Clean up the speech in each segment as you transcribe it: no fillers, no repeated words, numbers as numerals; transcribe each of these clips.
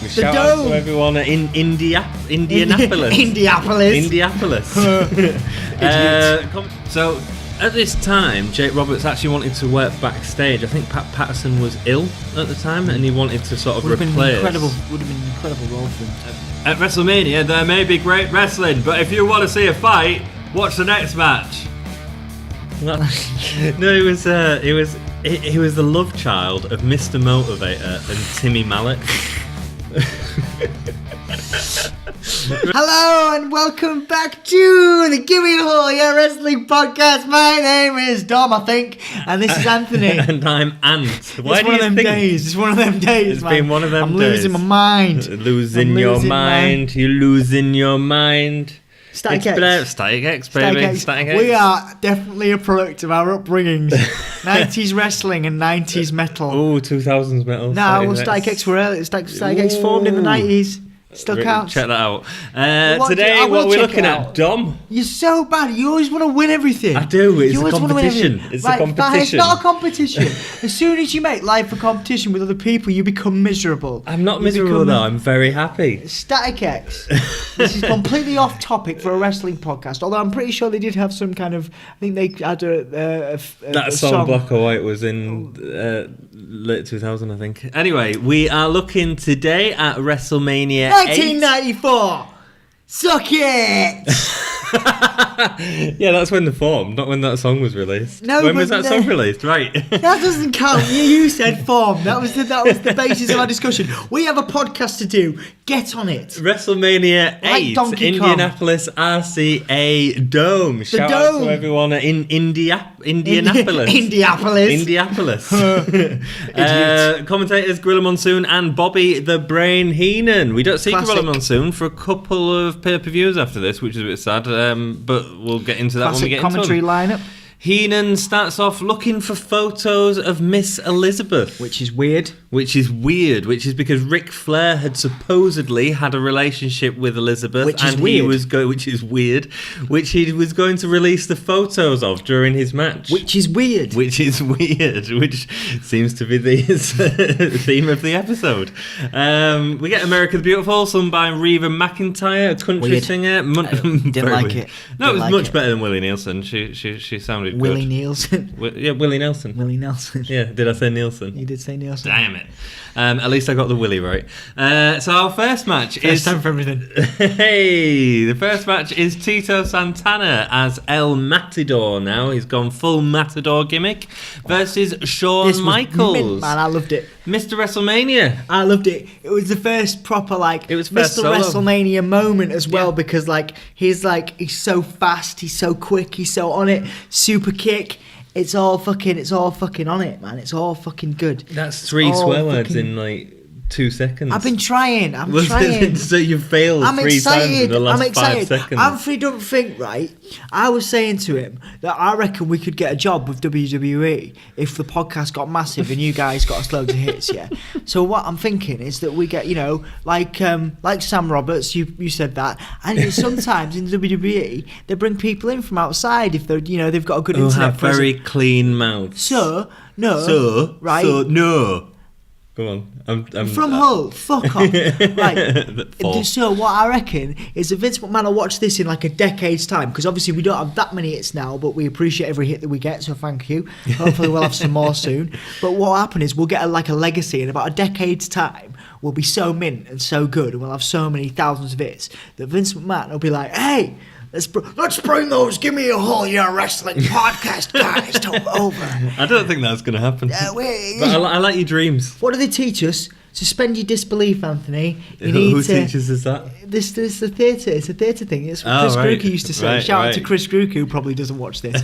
Shout out to everyone in Indianapolis. Indianapolis. So at this time, Jake Roberts actually wanted to work backstage. I think Pat Patterson was ill at the time, and he wanted to sort of replace. Would have been an incredible role for him. At WrestleMania, there may be great wrestling, but if you want to see a fight, watch the next match. No, he was the love child of Mr. Motivator and Timmy Mallet. Hello and welcome back to the Gimme Wrestling Podcast. My name is Dom, I think, and this is Anthony. And I'm Ant. Why It's one of them days. It's one of them days. It's been one of them days. I'm days. losing my mind. Losing your mind. You're losing your mind. Static X. Static X, baby. Static X. We are definitely a product of our upbringings. 90s wrestling and 90s metal. Oh, 2000s metal. No, well, Static X were early. Static X formed in the 90s. Still counts. Check that out. Today, what we're looking at, Dom. You're so bad. You always want to win everything. I do. It's a competition. It's a competition. It's not a competition. As soon as you make life a competition with other people, you become miserable. I'm not miserable, though. I'm very happy. Static X. This is completely off topic for a wrestling podcast, although I'm pretty sure they did have some kind of... I think they had that song, Black or White, was in late 2000, I think. Anyway, we are looking today at WrestleMania 1994. Suck it. Yeah, that's when they formed, not when that song was released. No, when was that song released? Right. That doesn't count. You said form. That was the basis of our discussion. We have a podcast to do. Get on it. WrestleMania 8, Indianapolis RCA Dome. Shout out to everyone in Indianapolis. Indianapolis. Commentators Gorilla Monsoon and Bobby the Brain Heenan. We don't see Gorilla Monsoon for a couple of pay-per-views after this, which is a bit sad, but we'll get into that when we get into it. Commentary lineup. Heenan starts off looking for photos of Miss Elizabeth. Which is weird. Which is because Ric Flair had supposedly had a relationship with Elizabeth. Which he was going to release the photos of during his match. Which is weird. Which seems to be the theme of the episode. We get America the Beautiful, sung by Reba McEntire, a country singer. Didn't like it. No, it was much better than Willie Nelson. She sounded Willie good. Nielsen. Willie Nelson. Willie Nelson. Yeah, did I say Nielsen? You did say Nielsen. Damn it. At least I got the Willie right. So our first match is... First time for everything. Hey, the first match is Tito Santana as El Matador now. He's gone full Matador gimmick versus Shawn Michaels. Mint, man, I loved it. Mr. WrestleMania. I loved it. It was the first proper Mr. WrestleMania moment as well, because he's so fast, he's so quick, he's so on it. Super kick. It's all fucking on it, man. It's all fucking good. That's 3 swear words in 2 seconds. I've been trying. I'm trying. So you failed three times in the last 5 seconds. Anthony don't think, right? I was saying to him that I reckon we could get a job with WWE if the podcast got massive and you guys got us loads of hits, yeah? So what I'm thinking is that we get, like Sam Roberts, you said that, and sometimes in WWE they bring people in from outside if they're, they've got a good internet have very clean mouths. No. Go on. I'm from Hull. Fuck off. Right. So what I reckon is that Vince McMahon will watch this in a decade's time, because obviously we don't have that many hits now, but we appreciate every hit that we get, so thank you. Hopefully we'll have some more soon. But what will happen is we'll get a legacy in about a decade's time. We'll be so mint and so good, and we'll have so many thousands of hits that Vince McMahon will be like, hey, let's bring those Gimme Wrestling Podcast guys over. I don't think that's going to happen. But I like your dreams. What do they teach us? Suspend your disbelief, Anthony. Who teaches us that? This is the theatre. It's a theatre thing. It's what Chris Gruker used to say. Shout out to Chris Gruker, who probably doesn't watch this.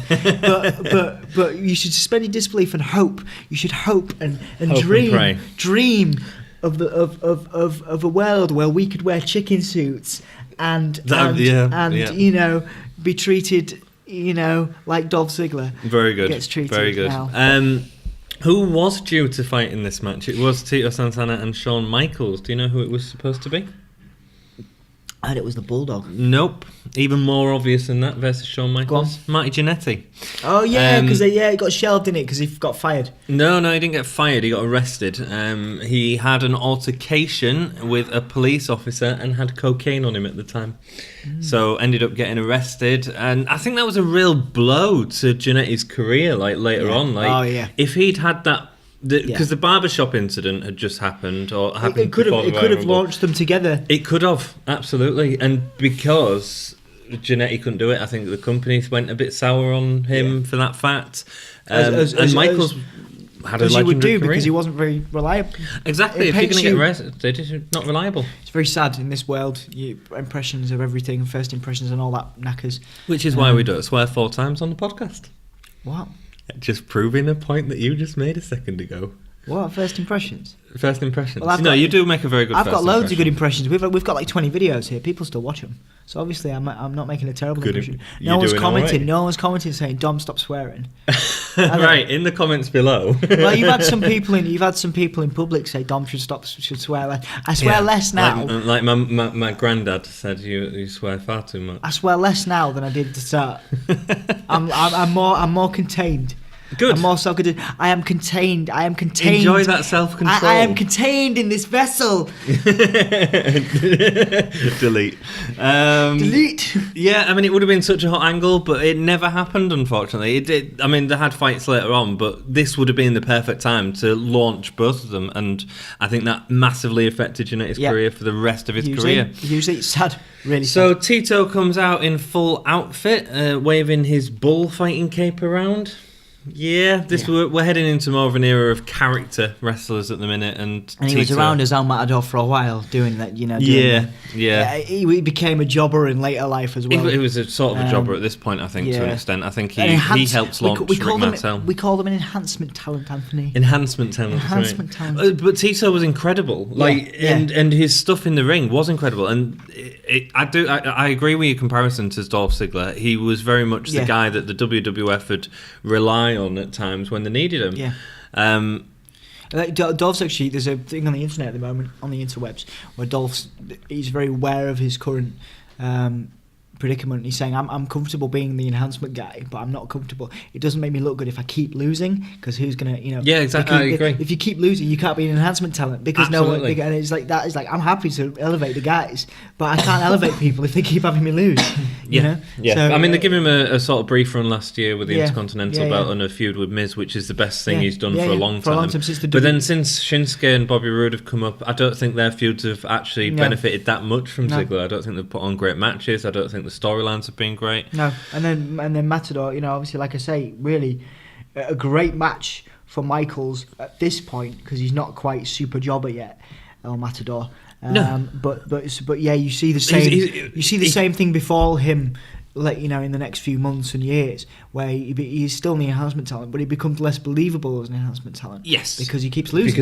but you should suspend your disbelief and hope. You should hope and dream. And dream of a world where we could wear chicken suits and be treated like Dolph Ziggler. Very good. Gets treated very good. Now. Who was due to fight in this match? It was Tito Santana and Shawn Michaels. Do you know who it was supposed to be? I heard it was the Bulldog. Nope. Even more obvious than that versus Shawn Michaels. Marty Jannetty. Oh, yeah, because he got shelved in it because he got fired. No, he didn't get fired. He got arrested. He had an altercation with a police officer and had cocaine on him at the time. So ended up getting arrested. And I think that was a real blow to Jannetty's career, like, later on. Like, if he'd had that... Because the barbershop incident had just happened, or happened it could have launched them together. It could have, absolutely. And because Jannetty couldn't do it, I think the company went a bit sour on him for that fact. And Michaels had a legendary would do career. Because he wasn't very reliable. Exactly. If you're going to get arrested, he's not reliable. It's very sad in this world. Impressions of everything, first impressions, and all that knackers. Which is why we don't swear 4 times on the podcast. What? Just proving a point that you just made a second ago. What? First impressions? First impressions. Well, you do make a very good. I've got loads of good impressions. We've got like 20 videos here. People still watch them. So obviously, I'm not making a terrible impression. No one's commenting. Right. No one's commenting saying, "Dom, stop swearing." Right in the comments below. Well, you've had some people in public say Dom should swear less. I swear less now. Like my granddad said, you swear far too much. I swear less now than I did at the start. I'm more contained. Good. I'm more self-contained. I am contained. Enjoy that self-control. I am contained in this vessel. Delete. Delete. Yeah, I mean, it would have been such a hot angle, but it never happened, unfortunately. It did. I mean, they had fights later on, but this would have been the perfect time to launch both of them, and I think that massively affected Jannetty's career for the rest of his career. Usually it's sad. Really so sad. Tito comes out in full outfit, waving his bullfighting cape around. Yeah, we're heading into more of an era of character wrestlers at the minute, and he was around as Al Matador for a while, doing that. He became a jobber in later life as well. He was a sort of a jobber at this point, I think, to an extent. I think he helped launch Rick Martel. We call them an enhancement talent, Anthony. Enhancement talent. But Tito was incredible, and his stuff in the ring was incredible. And I agree with your comparison to Dolph Ziggler. He was very much the guy that the WWF would rely on at times when they needed him. Dolph's actually, there's a thing on the internet at the moment, on the interwebs, where he's very aware of his current predicament. He's saying, I'm comfortable being the enhancement guy, but I'm not comfortable. It doesn't make me look good if I keep losing, because who's gonna, Yeah, exactly. I agree. If you keep losing, you can't be an enhancement talent, because Absolutely. no one. And it's like that. It's like, I'm happy to elevate the guys, but I can't elevate people if they keep having me lose. You know? So, I mean, they gave him a sort of brief run last year with the Intercontinental belt and a feud with Miz, which is the best thing he's done for a long time. But then since Shinsuke and Bobby Roode have come up, I don't think their feuds have actually benefited that much from Ziggler. I don't think they've put on great matches. I don't think the storylines have been great. No, and then Matador, obviously, like I say, really a great match for Michaels at this point, because he's not quite super jobber yet, El Matador. But yeah, you see the same same thing befall him, like, in the next few months and years, where he's still the enhancement talent, but he becomes less believable as an enhancement talent. Yes, because he keeps losing.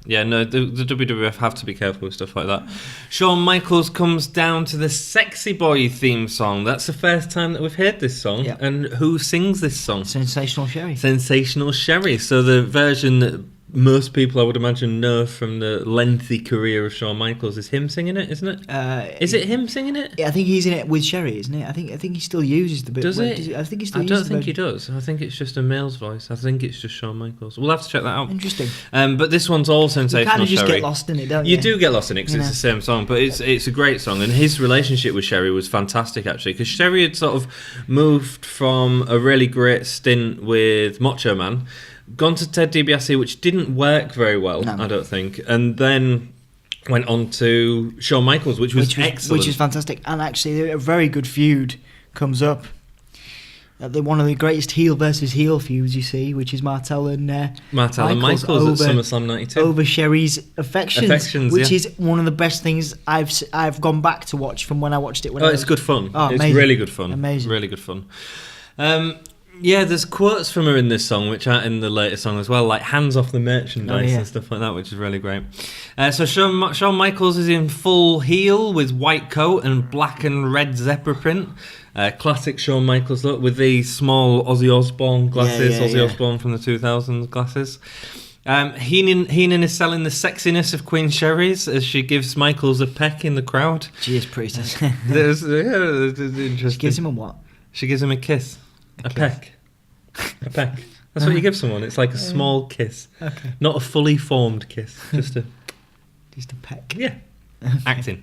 No, the WWF have to be careful with stuff like that. Shawn Michaels comes down to the Sexy Boy theme song. That's the first time that we've heard this song. Yep. And who sings this song? Sensational Sherry. Sensational Sherry. So the version that most people, I would imagine, know from the lengthy career of Shawn Michaels is him singing it, isn't it? Is it him singing it? Yeah, I think he's in it with Sherry, isn't it? I think he still uses the bit. Does it? I think he still. I don't think he does. I think it's just a male's voice. I think it's just Shawn Michaels. We'll have to check that out. Interesting. But this one's all Sensational Sherry. You kind of just get lost in it, don't you? You do get lost in it because it's the same song, but it's a great song. And his relationship with Sherry was fantastic, actually, because Sherry had sort of moved from a really great stint with Macho Man, gone to Ted DiBiase, which didn't work very well, I don't think, and then went on to Shawn Michaels, which was excellent. Which is fantastic. And actually, a very good feud comes up. One of the greatest heel versus heel feuds, you see, which is Martel and Michaels at SummerSlam 92. Over Sherry's affections, which is one of the best things I've gone back to watch from when I watched it. It's good fun. It's really good fun. Amazing. Really good fun. Yeah, there's quotes from her in this song, which aren't in the later song as well, like hands off the merchandise and stuff like that, which is really great. So Shawn Michaels is in full heel with white coat and black and red zebra print. Classic Shawn Michaels look with the small Ozzy Osbourne glasses, Osbourne from the 2000s glasses. Heenan is selling the sexiness of Queen Sherry's as she gives Michaels a peck in the crowd. She is pretty sexy. There's interesting. She gives him a what? She gives him a kiss. A peck. A peck. That's what you give someone. It's like a small kiss. Okay. Not a fully formed kiss. Just a peck. Yeah. Acting.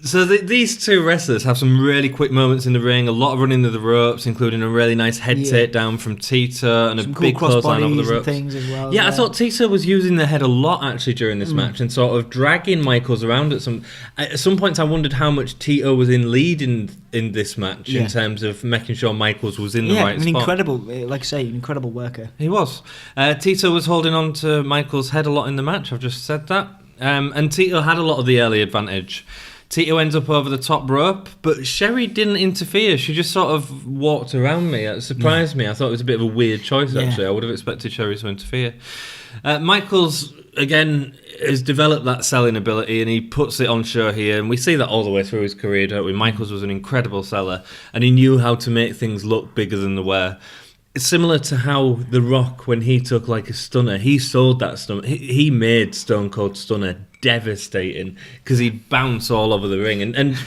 So these two wrestlers have some really quick moments in the ring, a lot of running to the ropes, including a really nice head takedown from Tito and some a big clothesline over the ropes. Things as well, I thought Tito was using the head a lot actually during this match and sort of dragging Michaels around at some points. I wondered how much Tito was in lead in this match in terms of making sure Michaels was in the right spot. Incredible, like I say, an incredible worker. He was. Tito was holding on to Michaels' head a lot in the match. I've just said that. And Tito had a lot of the early advantage. Tito ends up over the top rope, but Sherry didn't interfere. She just sort of walked around me. It surprised me. I thought it was a bit of a weird choice, actually. I would have expected Sherry to interfere. Michaels, again, has developed that selling ability, and he puts it on show here. And we see that all the way through his career, don't we? Michaels was an incredible seller, and he knew how to make things look bigger than they were. It's similar to how The Rock, when he took like a stunner, he sold that stunner. He made Stone Cold Stunner devastating because he'd bounce all over the ring. And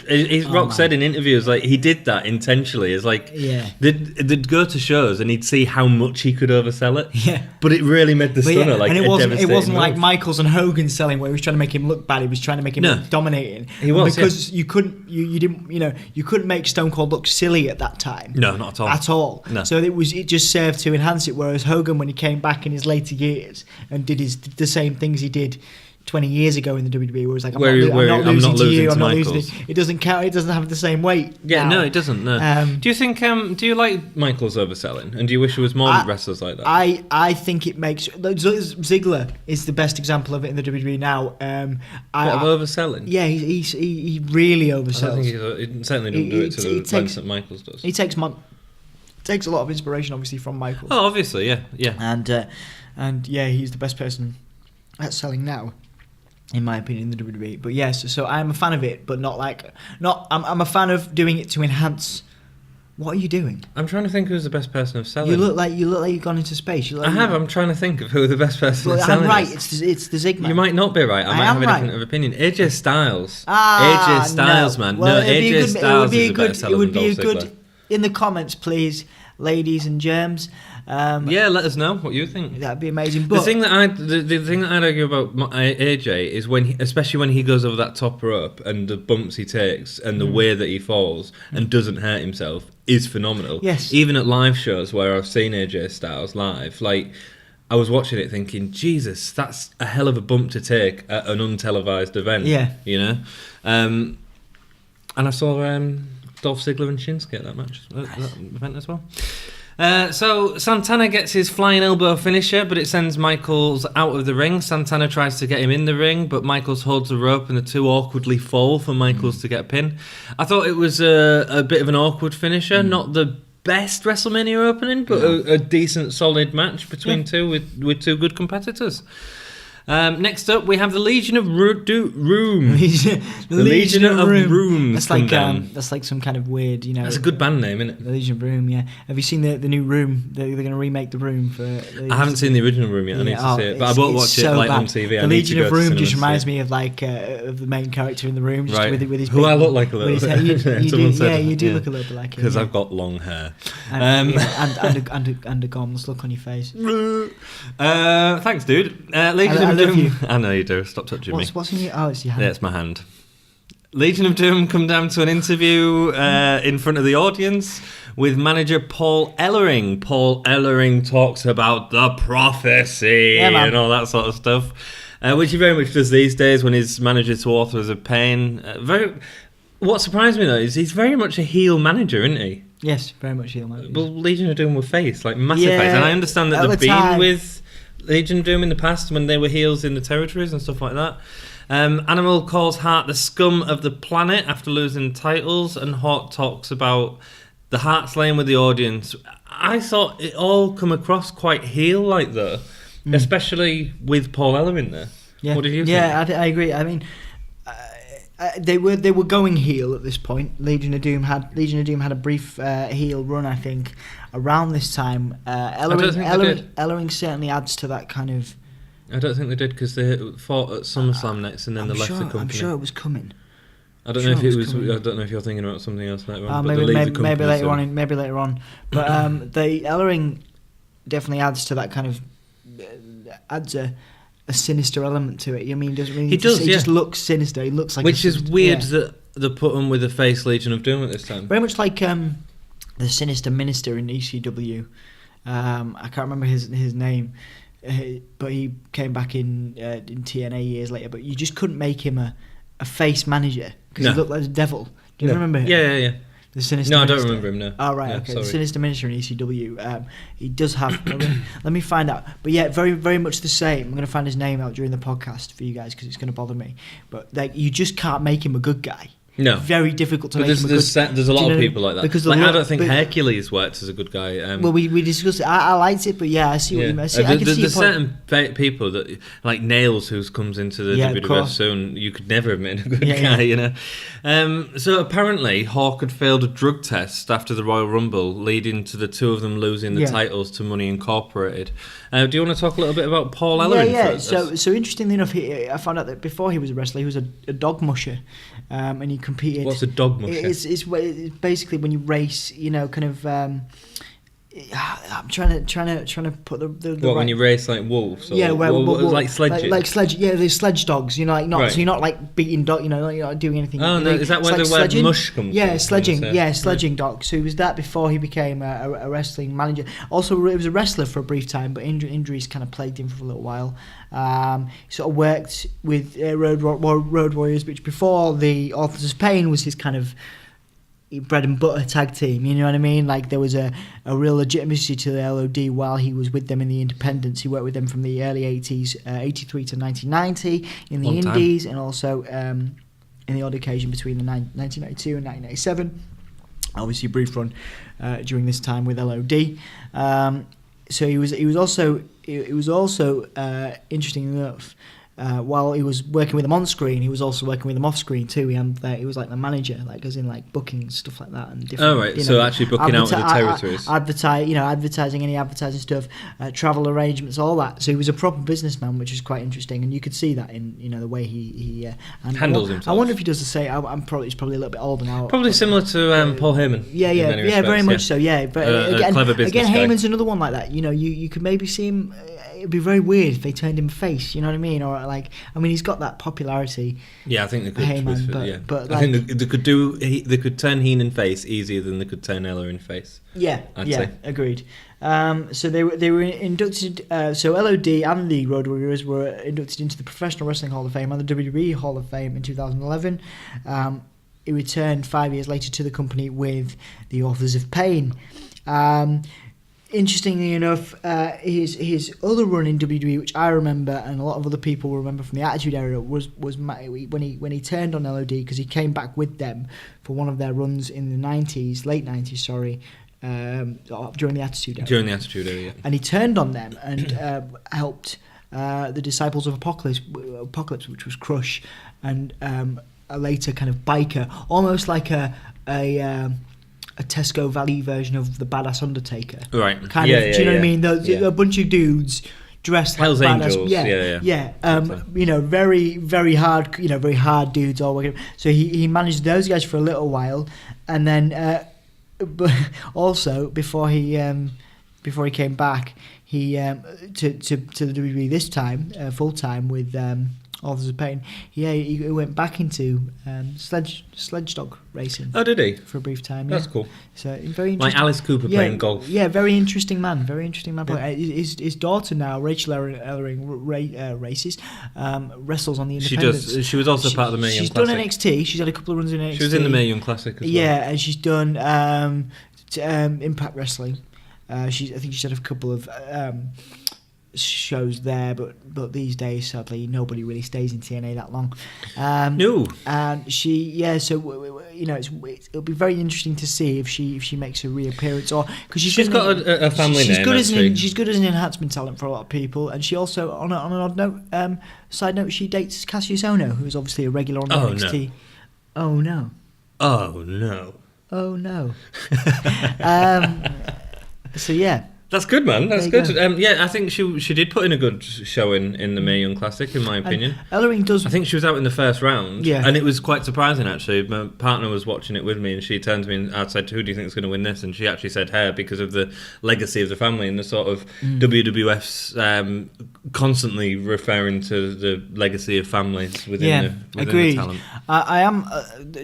Rock said in interviews, like, he did that intentionally. It's like, they'd go to shows and he'd see how much he could oversell it. Yeah. But it really made the stunner like a devastating it wasn't move. Like Michaels and Hogan selling where he was trying to make him look bad. He was trying to make him look dominating. He was, because you couldn't, you didn't, you couldn't make Stone Cold look silly at that time. No, not at all. At all. No. So it just served to enhance it. Whereas Hogan, when he came back in his later years and did the same things he did 20 years ago in the WWE, where it was like, I'm not losing to you, I'm not losing. It doesn't count. It doesn't have the same weight. Yeah, now. No, it doesn't. No. Do you think? Do you like Michaels overselling? And do you wish there was more wrestlers like that? I think it makes Ziggler is the best example of it in the WWE now. Of overselling? Yeah, he really oversells. I think he certainly doesn't do it to the length that Michaels does. He takes a lot of inspiration, obviously, from Michaels. Oh, obviously, yeah. And he's the best person at selling now, in my opinion, in the WWE. But yes, so I'm a fan of it, but I'm a fan of doing it to enhance. What are you doing? I'm trying to think who's the best person of selling. You look like you've gone into space. I'm trying to think of who the best person of selling. I'm right. Is. It's the Zigman. You might not be right. I might have a different opinion. AJ Styles. AJ Styles, man. Well, AJ Styles is a better seller than Dolph Ziggler. In the comments, please, ladies and germs. Let us know what you think. That'd be amazing. But the thing that I'd argue about AJ is especially when he goes over that top rope and the bumps he takes and the way that he falls and doesn't hurt himself is phenomenal. Yes. Even at live shows where I've seen AJ Styles live, like, I was watching it thinking, Jesus, that's a hell of a bump to take at an untelevised event. Yeah. You know? And I saw Dolph Ziggler and Shinsuke at that match, that event as well. So Santana gets his flying elbow finisher, but it sends Michaels out of the ring. Santana tries to get him in the ring, but Michaels holds the rope and the two awkwardly fall for Michaels to get a pin. I thought it was a bit of an awkward finisher, not the best WrestleMania opening, but a decent, solid match between two with two good competitors. Next up, we have the Legion of Room. The Legion of Rooms. That's like some kind of weird, That's a good band name, isn't it? The Legion of Room, yeah. Have you seen the new Room? They're going to remake the Room for. I haven't seen the original Room yet. I need to see it, but I won't watch it on TV. The Legion of Room just reminds me of of the main character in the Room, just right. with his. Who I look like a little bit. You do look a little bit like him. Because I've got long hair. And a gomless look on your face. Thanks, dude. Legion of Doom. I know you do. Stop touching me. What's in your? Oh, it's your hand. Yeah, it's my hand. Legion of Doom come down to an interview in front of the audience with manager Paul Ellering. Paul Ellering talks about the prophecy and all that sort of stuff, which he very much does these days when his manager to authors of pain. What surprised me though is he's very much a heel manager, isn't he? Yes, very much heel manager. Well, Legion of Doom were face, like massive face, and I understand that they've been with Legion of Doom in the past when they were heels in the territories and stuff like that. Animal calls Hart the scum of the planet after losing titles, and Hart talks about the Hart's lane with the audience. I thought it all come across quite heel-like though, especially with Paul Ellering there. Yeah. What did you think? Yeah, I agree. I mean, They were going heel at this point. Legion of Doom had a brief heel run, I think, around this time. Ellering certainly adds to that kind of. I don't think they did, because they fought at SummerSlam next, and then they left the company. I'm sure it was coming. I don't know if it was. I don't know if you're thinking about something else later on. Maybe later on. Maybe later on. But the Ellering definitely adds to that kind of adds a sinister element to it. I mean, he just looks sinister. He looks like, which is weird that they put him with the face Legion of Doom at this time. Very much like the Sinister Minister in ECW. I can't remember his name, but he came back in TNA years later. But you just couldn't make him a face manager because he looked like the devil. Do you remember him? Yeah. The Sinister Minister. I don't remember him, no. Oh, right, okay. Sorry. The Sinister Minister in ECW. He does have... let me find out. But yeah, very, very much the same. I'm going to find his name out during the podcast for you guys because it's going to bother me. But you just can't make him a good guy. No. Very difficult to make him a good guy. There's a lot of people like that. Because I don't think Hercules worked as a good guy. Well, we discussed it. I liked it, but yeah, I see what you mean. I can see there's certain people that, like Nails, who comes into the WWF soon, you could never have made a good guy, you know. So apparently, Hawk had failed a drug test after the Royal Rumble, leading to the two of them losing the titles to Money Incorporated. Do you want to talk a little bit about Paul Ellering? Yeah. So interestingly enough, I found out that before he was a wrestler, he was a dog musher, and he competed. What's a dog musher? It's basically when you race, you know, kind of. I'm trying to put the what, when you race like wolves? Or like sledging? Like sledge. Yeah, there's sledge dogs. You know, like not. Right. So you're not like beating dog. You know, you're not doing anything. Oh no, is that where the word mush comes from? Yeah, sledging. Yeah, sledging dogs. So he was that before he became a wrestling manager. Also, he was a wrestler for a brief time, but injuries kind of plagued him for a little while. He sort of worked with Road Warriors, which before the Authors of Pain was his kind of bread and butter tag team, you know what I mean? Like there was a real legitimacy to the LOD while he was with them in the independents. He worked with them from the early 80s, 83 to 1990 in the indies, and also in the odd occasion between the 1992 and 1997. Obviously a brief run during this time with LOD. So he was also interesting enough. While he was working with them on screen, he was also working with them off screen too. He was like the manager, like as in like booking stuff like that and different. Oh right, so actually booking out in the territories, advertising any advertising stuff, travel arrangements, all that. So he was a proper businessman, which is quite interesting, and you could see that in the way he handles himself. I wonder if he does the same. He's probably a little bit older now. Probably similar to Paul Heyman. Yeah, very much so. Yeah, but clever business guy. Heyman's another one like that. You know, you could maybe see him. It'd be very weird if they turned him face, you know what I mean? Or like, I mean, he's got that popularity. Yeah, I think they could. Heyman, but I think they could turn Heenan face easier than they could turn Ellering face. Yeah, I'd say. Agreed. So they were inducted. So LOD and the Road Warriors were inducted into the Professional Wrestling Hall of Fame and the WWE Hall of Fame in 2011. He returned 5 years later to the company with the Authors of Pain. Interestingly enough, his other run in WWE, which I remember and a lot of other people will remember from the Attitude Era, was when he turned on LOD, because he came back with them for one of their runs in the late 90s, during the Attitude Era. During the Attitude Era, yeah. And he turned on them and helped the Disciples of Apocalypse, which was Crush, and a later kind of biker, almost like a Tesco Valley version of the Badass Undertaker. Right. Do you know what I mean? A bunch of dudes dressed Hell's like badass. Angels. Yeah. You know, very, very hard. You know, very hard dudes all working. So he managed those guys for a little while, and then, but also before he came back, he to the WWE this time full time with Authors of Pain. He went back into sledge dog racing. Oh, did he? For a brief time. That's cool. So very interesting. Like Alice Cooper playing golf. Yeah, very interesting man. Yeah. His daughter now, Rachel Ellering, races, wrestles on the independents. She does. She was also part of the Mae Young Classic. She's done NXT. She's had a couple of runs in NXT. She was in the Mae Young Classic as well. Yeah, and she's done Impact Wrestling. I think she's had a couple of shows there, but these days sadly nobody really stays in TNA that long. No. And so you know, it'll be very interesting to see if she makes a reappearance, or because she's got a family name. She's good as an enhancement talent for a lot of people, and she also on an odd note, side note, she dates Cassius Ohno, who's obviously a regular on NXT. Oh no. Oh no. Oh no. So yeah. That's good, man. That's There good. you Yeah, I think she did put in a good showing in the Mae Young Classic, in my opinion. Ellering does. I think she was out in the first round. Yeah. And it was quite surprising, actually. My partner was watching it with me, and she turned to me and I said, who do you think is going to win this? And she actually said her, because of the legacy of the family and the sort of WWF's constantly referring to the legacy of families within the talent. I am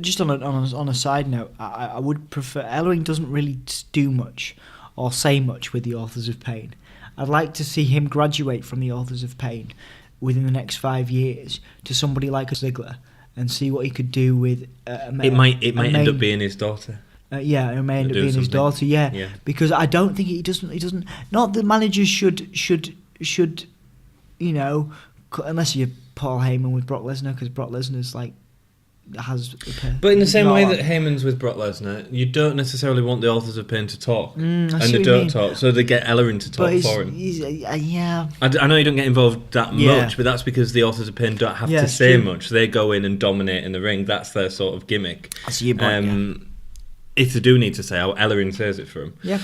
just on a side note. I would prefer. Ellering doesn't really do much or say much with the Authors of Pain. I'd like to see him graduate from the Authors of Pain within the next 5 years to somebody like a Ziggler and see what he could do with. It might end up being his daughter. Yeah, it may end up being his daughter. Yeah, because I don't think he doesn't. Not that managers should unless you're Paul Heyman with Brock Lesnar, because Brock Lesnar's like. But in the same way that Heyman's with Brock Lesnar, you don't necessarily want the Authors of Pain to talk, and they don't talk, so they get Ellering to talk for him. Yeah. I know you don't get involved that much, but that's because the Authors of Pain don't have to say much. They go in and dominate in the ring. That's their sort of gimmick. That's your point, if they do need to say out, Ellering says it for them. Yeah.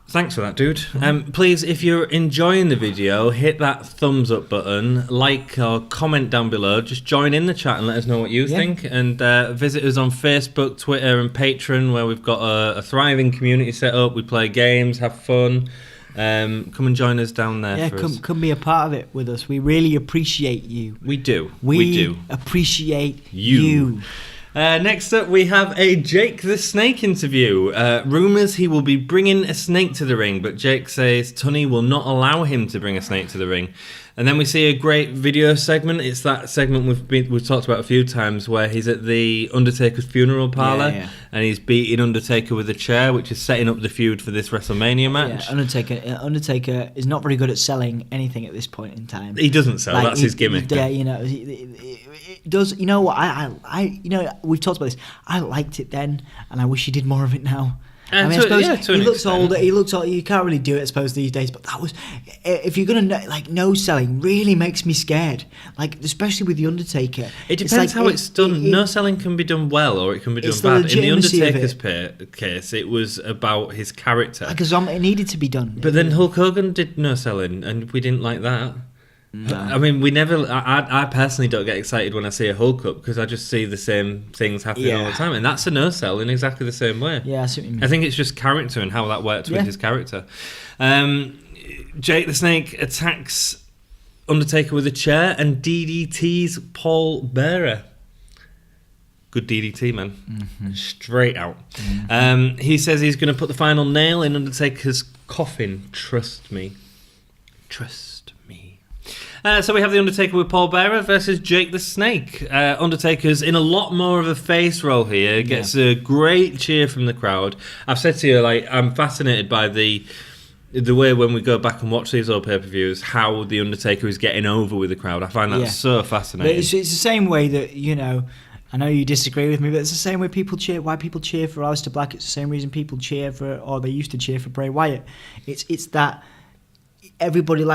Thanks for that, dude. Please, if you're enjoying the video, hit that thumbs up button, like or comment down below. Just join in the chat and let us know what you think. And visit us on Facebook, Twitter and Patreon, where we've got a thriving community set up. We play games, have fun. Come and join us down there. Yeah, come be a part of it with us. We really appreciate you. We do. We do appreciate you. Next up, we have a Jake the Snake interview. Rumours he will be bringing a snake to the ring, but Jake says Tunney will not allow him to bring a snake to the ring. And then we see a great video segment. It's that segment we've talked about a few times, where he's at the Undertaker's funeral parlour and he's beating Undertaker with a chair, which is setting up the feud for this WrestleMania match. Yeah, Undertaker is not very good at selling anything at this point in time. He doesn't sell. That's his gimmick. It does. You know what? We've talked about this. I liked it then, and I wish he did more of it now. I suppose he looks older. He looks old. You can't really do it, I suppose, these days. But that was, if you're gonna no selling, really makes me scared. Like, especially with the Undertaker. It depends how it's done. No selling can be done well, or it can be done bad. In the Undertaker's case, it was about his character. Because it needed to be done. But then Hulk Hogan did no selling, and we didn't like that. No. I mean, we never. I personally don't get excited when I see a Hulk up, because I just see the same things happening all the time, and that's a no sell in exactly the same way. Yeah, I see what you mean. I think it's just character and how that worked with his character. Jake the Snake attacks Undertaker with a chair and DDT's Paul Barrett. Good DDT, man. Mm-hmm. Straight out. Mm-hmm. He says he's going to put the final nail in Undertaker's coffin. Trust me. So we have The Undertaker with Paul Barrett versus Jake the Snake. Undertaker's in a lot more of a face role here. Gets a great cheer from the crowd. I've said to you, I'm fascinated by the way when we go back and watch these old pay-per-views, how The Undertaker is getting over with the crowd. I find that so fascinating. But it's the same way that, I know you disagree with me, but it's the same way why people cheer for Aleister Black. It's the same reason people cheer for, or they used to cheer for, Bray Wyatt. It's that everybody,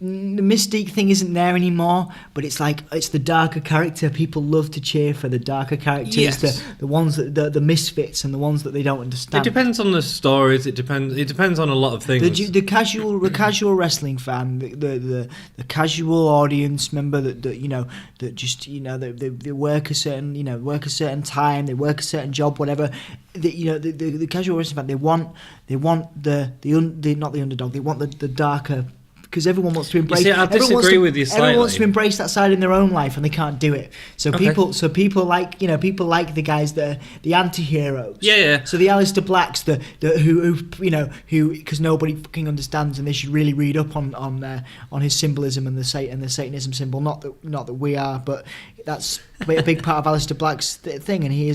the mystique thing isn't there anymore, but it's the darker character. People love to cheer for the darker characters, the ones that the misfits and the ones that they don't understand. It depends on the stories. It depends on a lot of things. The casual wrestling fan, the casual audience member that they work a certain time, they work a certain job, whatever. The casual wrestling fan, they want not the underdog. They want the darker. Because everyone wants to embrace. I disagree with you slightly. Everyone wants to embrace that side in their own life, and they can't do it. So people like the guys that are the anti-heroes. Yeah. So the Aleister Blacks, who because nobody fucking understands, and they should really read up on his symbolism and the Satanism symbol. Not that we are, but that's a big part of Aleister Black's thing, and he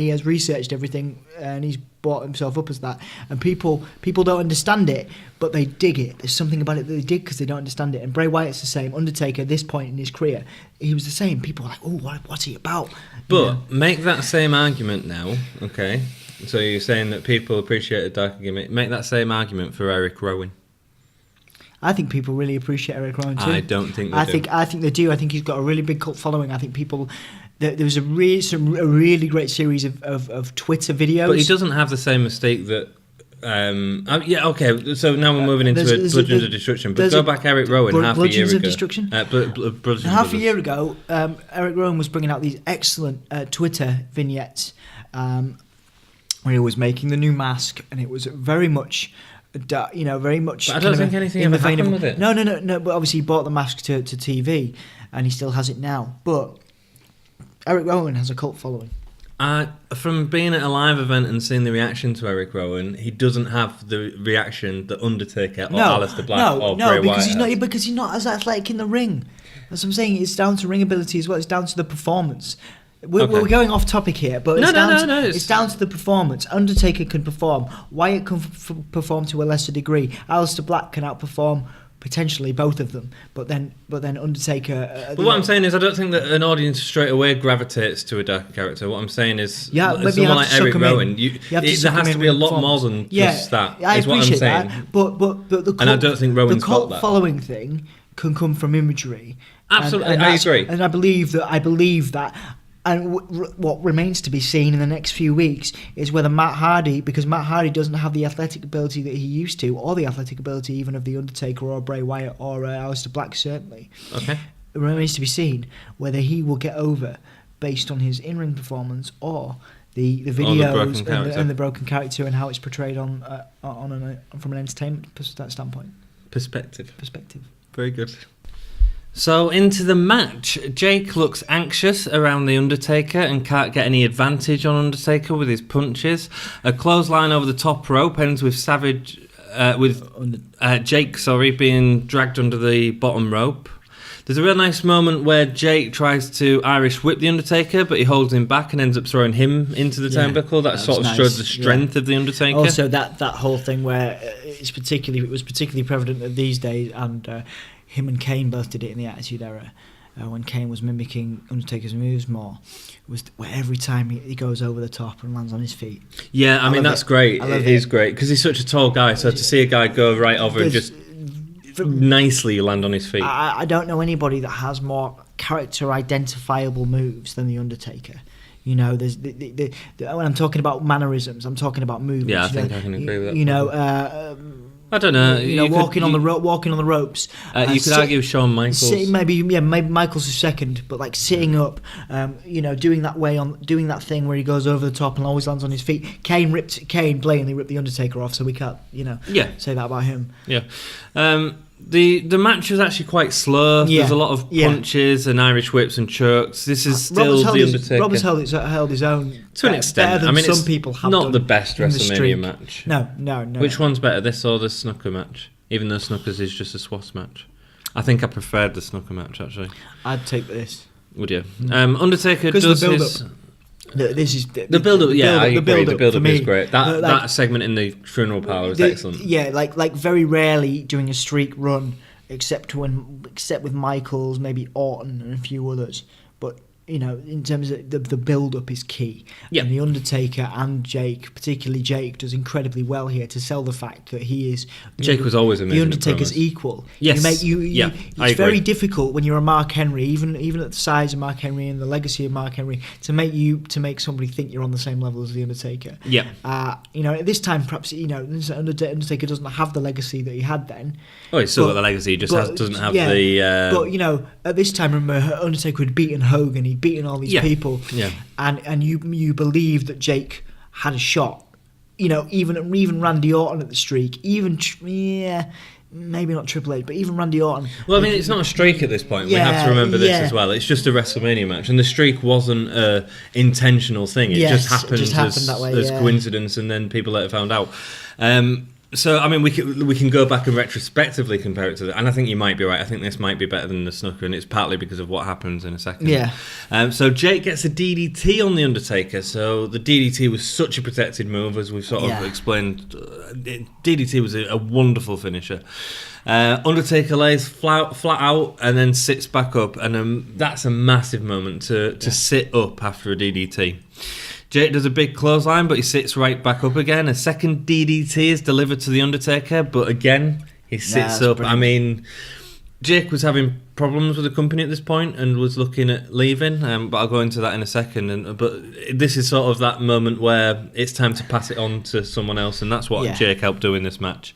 has researched everything, and he's brought himself up as that. And people don't understand it, but they dig it. There's something about it that they dig because they don't understand it. And Bray Wyatt's the same. Undertaker, at this point in his career, he was the same. People were like, oh, what's he about? But make that same argument now, okay? So you're saying that people appreciate a darker gimmick. Make that same argument for Eric Rowan. I think people really appreciate Eric Rowan too. I don't think they do. I think they do. I think he's got a really big cult following. I think people there was a really great series of Twitter videos. But he doesn't have the same mistake that. Okay. So now we're moving into Bludgeons of Destruction. But go back, Eric Rowan, half a year ago. Bludgeons of Destruction. Half a year ago, Eric Rowan was bringing out these excellent Twitter vignettes where he was making the new mask, and it was very much. Very much. But I don't think anything ever happened with it. No. But obviously, he bought the mask to TV, and he still has it now. But Eric Rowan has a cult following. From being at a live event and seeing the reaction to Eric Rowan, he doesn't have the reaction that Undertaker or Aleister Black or Bray Wyatt because he's not as athletic in the ring. That's what I'm saying. It's down to ring ability as well. It's down to the performance. We're going off topic here, but it's down to the performance. Undertaker can perform. Wyatt can perform to a lesser degree. Aleister Black can outperform potentially both of them, but then Undertaker. But what I'm saying is, I don't think that an audience straight away gravitates to a darker character. What I'm saying is, maybe someone like Eric Rowan, there has to be a lot more than just that. I is what I'm saying. That, but the cult, and I don't think Rowan's got that. The cult following thing can come from imagery. Absolutely, I agree. And I believe that. And what remains to be seen in the next few weeks is whether Matt Hardy, because Matt Hardy doesn't have the athletic ability that he used to, or the athletic ability even of The Undertaker or Bray Wyatt or Aleister Black, certainly. Okay. It remains to be seen whether he will get over based on his in-ring performance or the videos and the broken character and how it's portrayed from an entertainment standpoint. Perspective. Very good. So into the match, Jake looks anxious around the Undertaker and can't get any advantage on Undertaker with his punches. A clothesline over the top rope ends with Jake being dragged under the bottom rope. There's a real nice moment where Jake tries to Irish whip the Undertaker, but he holds him back and ends up throwing him into the turnbuckle. That sort of shows the strength of the Undertaker. Also, that whole thing where it was particularly prevalent these days, and him and Kane both did it in the Attitude Era, when Kane was mimicking Undertaker's moves more, was where every time he goes over the top and lands on his feet. Yeah, I mean, that's great. It is great, because he's such a tall guy, so to see a guy go right over and just nicely land on his feet. I don't know anybody that has more character identifiable moves than the Undertaker. You know, there's when I'm talking about mannerisms, I'm talking about moves. Yeah, I think I can agree with that. You know, I don't know. Walking on the ropes. You could argue Shawn Michaels. Maybe Michaels is second, but like sitting up, doing that thing where he goes over the top and always lands on his feet. Kane blatantly ripped the Undertaker off, so we can't, say that about him. Yeah. The match was actually quite slow. Yeah. There's a lot of punches and Irish whips and chokes. This is still the Undertaker. Roberts held his own to an extent. Better than some people have not done the best WrestleMania match. No. Which one's better, this or the Snooker match? Even though Snooker's is just a Swass match. I think I preferred the Snooker match, actually. I'd take this. Would you? Undertaker does his... This is the build-up. I agree. The build-up is great. That segment in the funeral parlour was excellent. Yeah, like very rarely during a streak run, except with Michaels, maybe Orton and a few others. But in terms of the build-up is key. Yeah. And the Undertaker and Jake, particularly Jake, does incredibly well here to sell the fact that he is... Jake was always amazing. The Undertaker's equal. Yes. It's very difficult when you're a Mark Henry, even at the size of Mark Henry and the legacy of Mark Henry, to make somebody think you're on the same level as the Undertaker. Yeah. At this time, perhaps Undertaker doesn't have the legacy that he had then. Oh, he's still got the legacy. He just doesn't have the. But at this time, remember, Undertaker had beaten Hogan. He'd beaten all these people. Yeah. And you believe that Jake had a shot. Even Randy Orton at the streak. Maybe not Triple H, but even Randy Orton. Well, I mean, it's not a streak at this point. We have to remember this as well. It's just a WrestleMania match, and the streak wasn't an intentional thing. It just happened as coincidence, and then people later found out. So, I mean, we can go back and retrospectively compare it to that, and I think you might be right. I think this might be better than the Snooker, and it's partly because of what happens in a second. Yeah. So Jake gets a DDT on the Undertaker. So the DDT was such a protected move, as we've sort of explained. DDT was a wonderful finisher. Undertaker lays flat out and then sits back up, and that's a massive moment to sit up after a DDT. Jake does a big clothesline, but he sits right back up again. A second DDT is delivered to the Undertaker, but again, he sits up. Brilliant. I mean, Jake was having problems with the company at this point and was looking at leaving. But I'll go into that in a second. But this is sort of that moment where it's time to pass it on to someone else, and that's what Jake helped do in this match.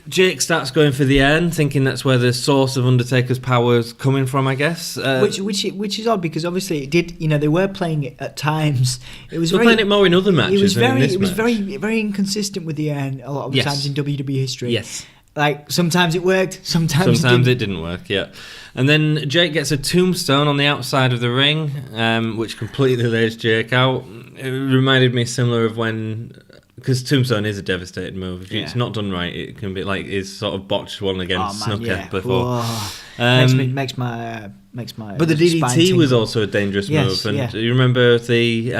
Jake starts going for the end, thinking that's where the source of Undertaker's power is coming from, I guess. Which is odd, because obviously it did. They were playing it at times. It was playing it more in other matches. It was very inconsistent with the end a lot of the times in WWE history. Yes. Like, sometimes it worked, sometimes it didn't work, yeah. And then Jake gets a tombstone on the outside of the ring, which completely lays Jake out. It reminded me similar of when... Because tombstone is a devastating move. If it's not done right, it can be like his sort of botched one against Snooker before. Makes my. But the DDT was also a dangerous move, and you remember the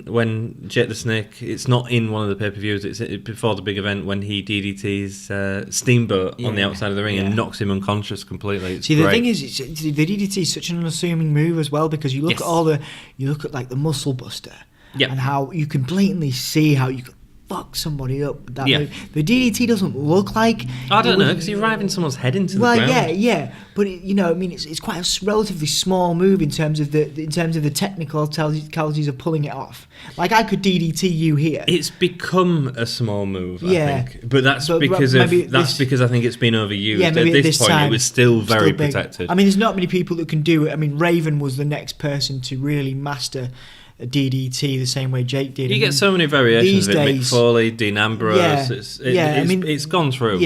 when Jake the Snake? It's not in one of the pay-per-views. It's before the big event when he DDTs Steamboat on the outside of the ring and knocks him unconscious completely. It's the thing is, the DDT is such an unassuming move as well, because you look at like the Muscle Buster, and how you can blatantly see how you could fuck somebody up with that move. The DDT doesn't look like... I don't know, because you're driving someone's head into the ground. Well, but it's quite a relatively small move in terms of the technical technicalities of pulling it off. Like, I could DDT you here. It's become a small move, I think, but that's because I think it's been overused. At this point, it was still very protected. I mean, there's not many people that can do it. I mean, Raven was the next person to really master DDT the same way Jake did. You get so many variations of it. Mick Foley, Dean Ambrose. It's gone through.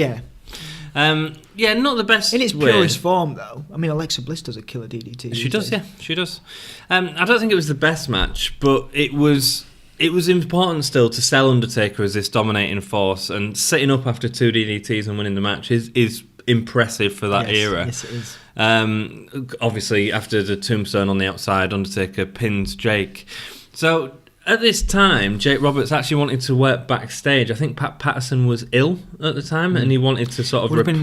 Not the best in its purest form, though. I mean, Alexa Bliss does a killer DDT. She does. I don't think it was the best match, but it was important still to sell Undertaker as this dominating force, and setting up after 2 DDTs and winning the match is impressive for that era. Yes, it is. Obviously, after the tombstone on the outside, Undertaker pins Jake. So at this time, Jake Roberts actually wanted to work backstage. I think Pat Patterson was ill at the time, and he wanted to sort of replace.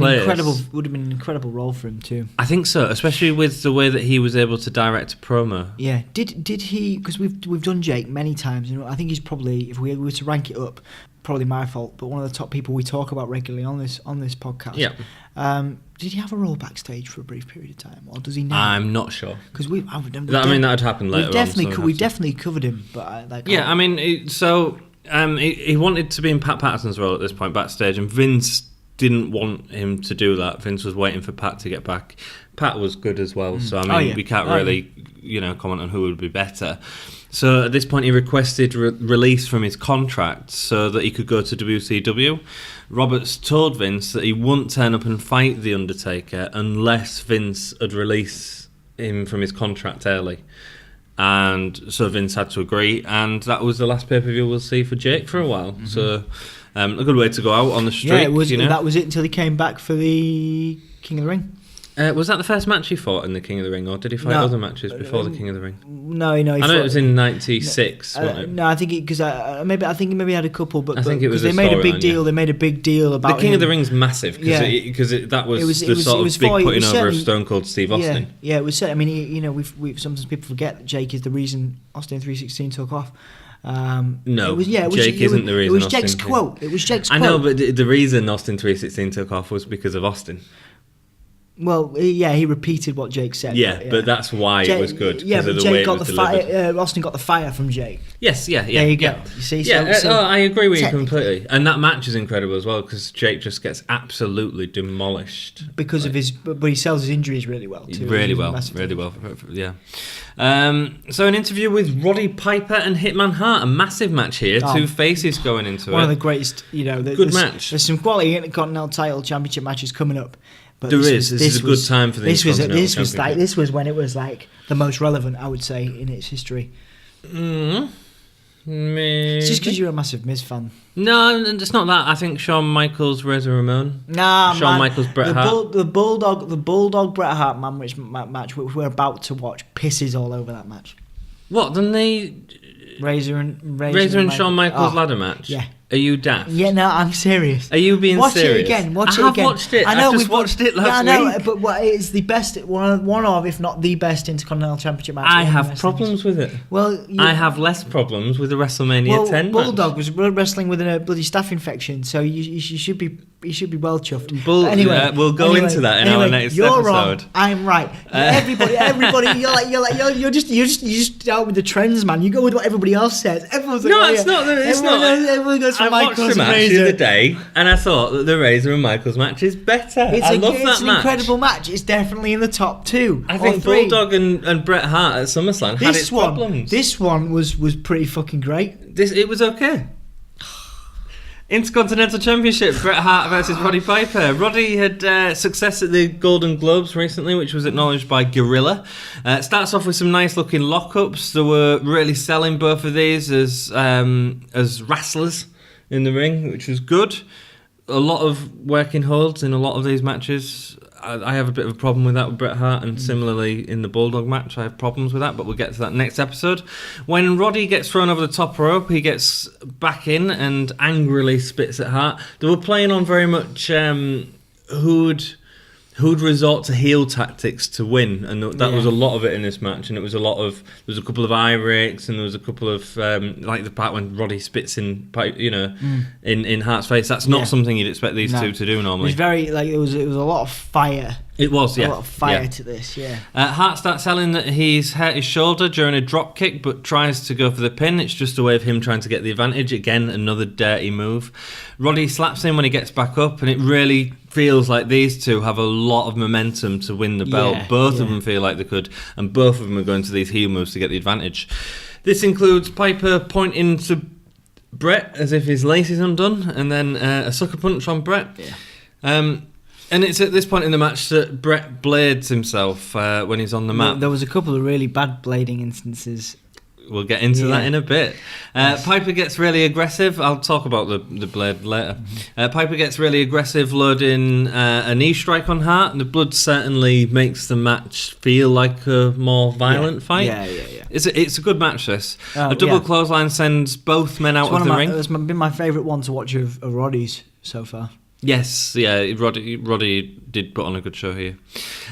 Would have been an incredible role for him too. I think so, especially with the way that he was able to direct a promo. Yeah, did he? Because we've done Jake many times, and I think he's probably, if we were to rank it up, probably my fault, but one of the top people we talk about regularly on this podcast. Yeah. Did he have a role backstage for a brief period of time, or does he now? I'm not sure, because that would happen later. We've definitely covered him, but he wanted to be in Pat Patterson's role at this point backstage, and Vince didn't want him to do that. Vince was waiting for Pat to get back. Pat was good as well, so we can't really comment on who would be better. So at this point, he requested release from his contract so that he could go to WCW. Roberts told Vince that he wouldn't turn up and fight The Undertaker unless Vince had released him from his contract early. And so Vince had to agree, and that was the last pay-per-view we'll see for Jake for a while. Mm-hmm. So a good way to go out on the streak. Yeah, that was it until he came back for the King of the Ring. Was that the first match he fought in the King of the Ring, or did he fight other matches before the King of the Ring? No, I know it was in '96. Wasn't it? No, I think because I think he maybe had a couple, but I think it was they made a big deal. They made a big deal about the King of the Ring's massive because that was the sort of big putting over of Stone Cold Steve Austin. Yeah, it was. I mean, we've sometimes people forget that Jake is the reason Austin 316 took off. Jake isn't the reason. It was Jake's quote. It was Jake's quote. I know, but the reason Austin 316 took off was because of Austin. Well, he repeated what Jake said. But that's why it was good. Yeah, but Jake got the fire. Austin got the fire from Jake. Yes, There you go. You see, I agree with you completely. And that match is incredible as well, because Jake just gets absolutely demolished because of his. But he sells his injuries really well too. Really well. Yeah. So an interview with Roddy Piper and Hitman Hart, a massive match here. 2 faces going into one of the greatest. Good match. There's some quality Intercontinental Title Championship matches coming up. But this is a good time for the Intercontinental Championship. This was when it was like the most relevant, I would say, in its history. Maybe. It's just because you're a massive Miz fan. No, it's not that. I think Shawn Michaels, Razor Ramon. Shawn Michaels, Bret Hart. The Bulldog Bret Hart match which we're about to watch pisses all over that match. What? Then they Razor and Shawn Michaels ladder match. Yeah. Are you daft? Yeah, no, I'm serious. Are you being watch serious? It again. Watch it I have again. watched it. I know. I just watched it last week. But it's the best, one of, if not the best, Intercontinental Championship match. I have problems with it. Well, I have less problems with the WrestleMania 10 Bulldog match. was wrestling with a bloody staph infection, so you should be well chuffed. Anyway, we'll go into that in our next you're episode. Wrong, I'm right. Everybody, you're just out with the trends, man. You go with what everybody else says. Everyone's like, no, it's not. It's not. Everyone goes for I watched Michaels the match and the other Razor. day, and I thought that the Razor and Michaels match is better. I love that match. It's an incredible match. It's definitely in the top 2. I think Bulldog and Bret Hart at SummerSlam had its problems. This one was pretty fucking great. It was okay. Intercontinental Championship, Bret Hart versus Roddy Piper. Roddy had success at the Golden Globes recently, which was acknowledged by Gorilla. Starts off with some nice looking lockups. They were really selling both of these as wrestlers in the ring, which was good. A lot of working holds in a lot of these matches. I have a bit of a problem with that with Bret Hart, and similarly in the Bulldog match I have problems with that, but we'll get to that next episode. When Roddy gets thrown over the top rope, he gets back in and angrily spits at Hart. They were playing on very much who'd resort to heel tactics to win, and that was a lot of it in this match. And it was a lot of, there was a couple of eye rakes, and there was a couple of like the part when Roddy spits in in Hart's face. That's not something you'd expect these two to do normally. It was very it was a lot of fire. It was, yeah. A lot of fire to this, yeah. Hart starts telling that he's hurt his shoulder during a drop kick, but tries to go for the pin. It's just a way of him trying to get the advantage. Again, another dirty move. Roddy slaps him when he gets back up, and it really feels like these two have a lot of momentum to win the belt. Both of them feel like they could, and both of them are going to these heel moves to get the advantage. This includes Piper pointing to Bret as if his lace is undone, and then a sucker punch on Bret. Yeah. And it's at this point in the match that Bret blades himself when he's on the mat. There was a couple of really bad blading instances. We'll get into that in a bit. Piper gets really aggressive. I'll talk about the blade later. Piper gets really aggressive, loading a knee strike on Hart. And the blood certainly makes the match feel like a more violent fight. Yeah. It's a good match, this. A double clothesline sends both men out of the ring. It's been my favourite one to watch of Roddy's so far. Yes, yeah, Roddy did put on a good show here.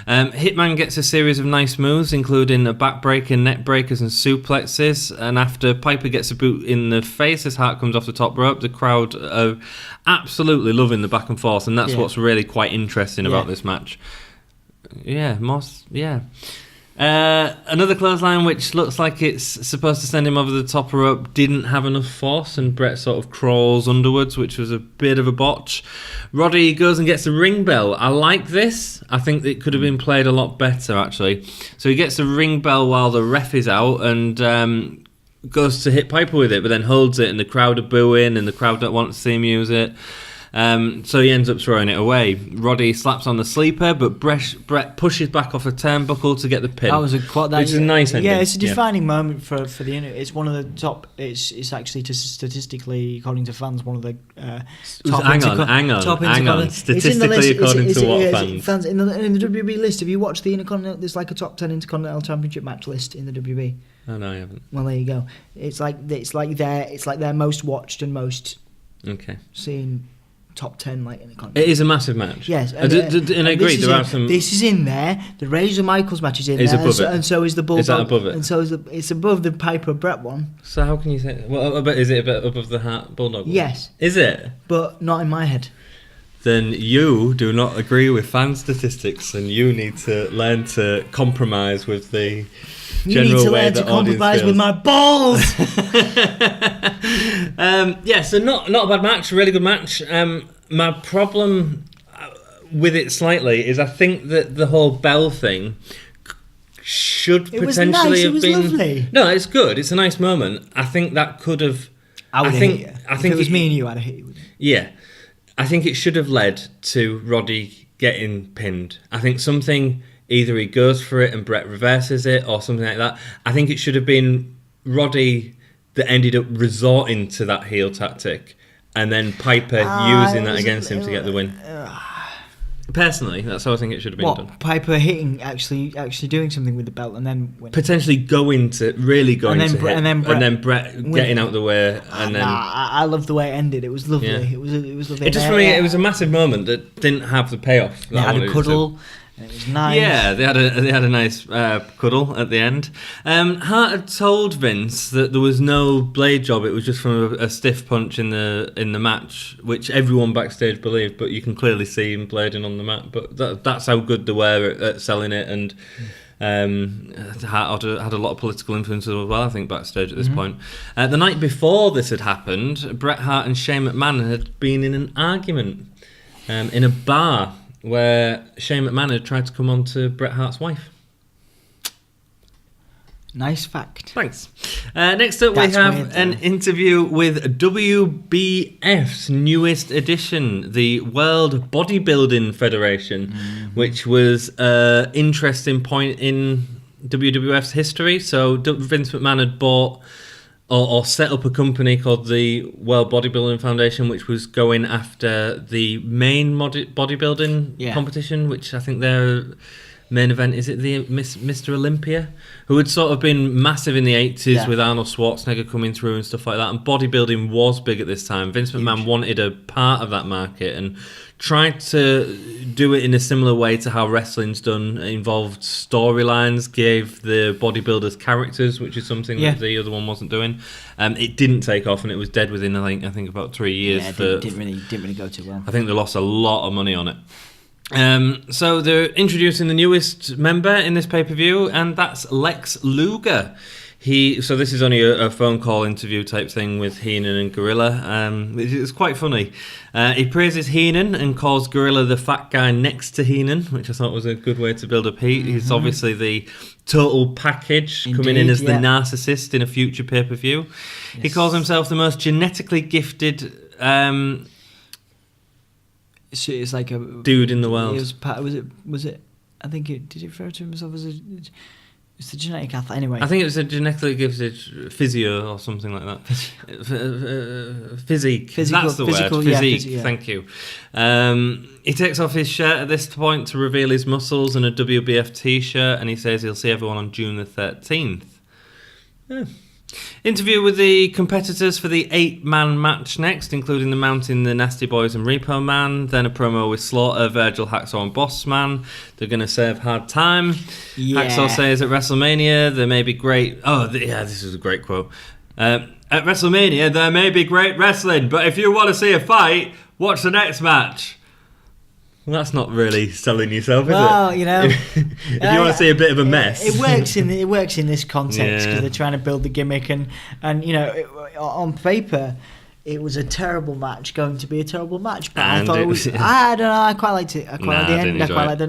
Hitman gets a series of nice moves, including a backbreaker, neck breakers and suplexes, and after Piper gets a boot in the face as Hart comes off the top rope, the crowd are absolutely loving the back and forth, and that's what's really quite interesting about this match. Another clothesline which looks like it's supposed to send him over the top rope didn't have enough force, and Bret sort of crawls underwards, which was a bit of a botch. Roddy goes and gets the ring bell. I like this. I think it could have been played a lot better, actually. So he gets the ring bell while the ref is out, and goes to hit Piper with it, but then holds it, and the crowd are booing, and the crowd don't want to see him use it. So he ends up throwing it away. Roddy slaps on the sleeper, but Bret pushes back off a turnbuckle to get the pin. That was which is a nice ending. Yeah, it's a defining moment for the it's one of the top. It's actually statistically, according to fans, one of the top. Hang on. Statistically, according to what fans? Fans in the WB list. Have you watched the Intercontinental? There's like a top 10 Intercontinental Championship match list in the WB. Oh no, I haven't. Well, there you go. It's like their most watched and most seen. Top 10, like in the country. It is a massive match. Yes, and I agree. There are some. This is in there. The Razor Michaels match is in there, and so is the Bulldog. Is that above it? And so is it's above the Piper Bret one. So how can you say? Well, is it a bit above the Hart Bulldog one? Yes. Is it? But not in my head. Then you do not agree with fan statistics, and you need to learn to compromise with the. You need to learn to compromise with my balls. So not a bad match, really good match. My problem with it slightly is I think that the whole bell thing should potentially have been. It was lovely. No, it's good. It's a nice moment. I think that could have. I think if it was me and you, I'd have hit you. Yeah, I think it should have led to Roddy getting pinned. I think something. Either he goes for it and Bret reverses it or something like that. I think it should have been Roddy that ended up resorting to that heel tactic and then Piper using that against him to get the win. Personally, that's how I think it should have been done. Piper hitting, actually doing something with the belt, and then winning. Potentially going to hit, and then Brett getting out the way, and then. I love the way it ended. It was lovely. Yeah. It was lovely. It just for me, it was a massive moment that didn't have the payoff. They had a cuddle. And it was nice. Yeah, they had a nice cuddle at the end. Hart had told Vince that there was no blade job; it was just from a stiff punch in the match, which everyone backstage believed. But you can clearly see him blading on the mat. But that's how good they were at selling it. And Hart had a lot of political influence as well, I think, backstage at this point. The night before this had happened, Bret Hart and Shane McMahon had been in an argument in a bar, where Shane McMahon had tried to come on to Bret Hart's wife. Nice fact. Thanks. Next up, we have an interview with WBF's newest edition, the World Bodybuilding Federation, which was an interesting point in WWF's history. So Vince McMahon had bought or set up a company called the World Bodybuilding Foundation, which was going after the main bodybuilding competition, which I think their main event, is it the Mr. Olympia, who had sort of been massive in the 80s with Arnold Schwarzenegger coming through and stuff like that, and bodybuilding was big at this time. Vince McMahon wanted a part of that market and tried to do it in a similar way to how wrestling's done. It involved storylines, gave the bodybuilders characters, which is something that the other one wasn't doing. It didn't take off, and it was dead within I think about 3 years. Yeah, it didn't really go too well. I think they lost a lot of money on it. So they're introducing the newest member in this pay-per-view, and that's Lex Luger. So this is only a phone call interview type thing with Heenan and Gorilla. It's quite funny. He praises Heenan and calls Gorilla the fat guy next to Heenan, which I thought was a good way to build up heat. He's obviously the total package, coming in as the narcissist in a future pay-per-view. Yes. He calls himself the most genetically gifted so it's like a dude in the world. Was it? I think did he refer to himself as it's the genetic athlete anyway. I think it was a genetically gifted physio or something like that. Physique. That's the word. Physique. Thank you. He takes off his shirt at this point to reveal his muscles and a WBF t-shirt, and he says he'll see everyone on June the 13th. Yeah. Interview with the competitors for the 8-man match next, including the Mountain, the Nasty Boys and Repo Man. Then a promo with Slaughter, Virgil, Hacksaw and Bossman. They're going to serve hard time. Yeah. Hacksaw says at WrestleMania there may be great... this is a great quote. At WrestleMania there may be great wrestling, but if you want to see a fight, watch the next match. Well, that's not really selling yourself, is it? Well, you know, if you want to see a bit of a mess, it works in this context because they're trying to build the gimmick, and you know, on paper, it was a terrible match, going to be a terrible match. But I thought I don't know, I quite liked it. I quite liked the end.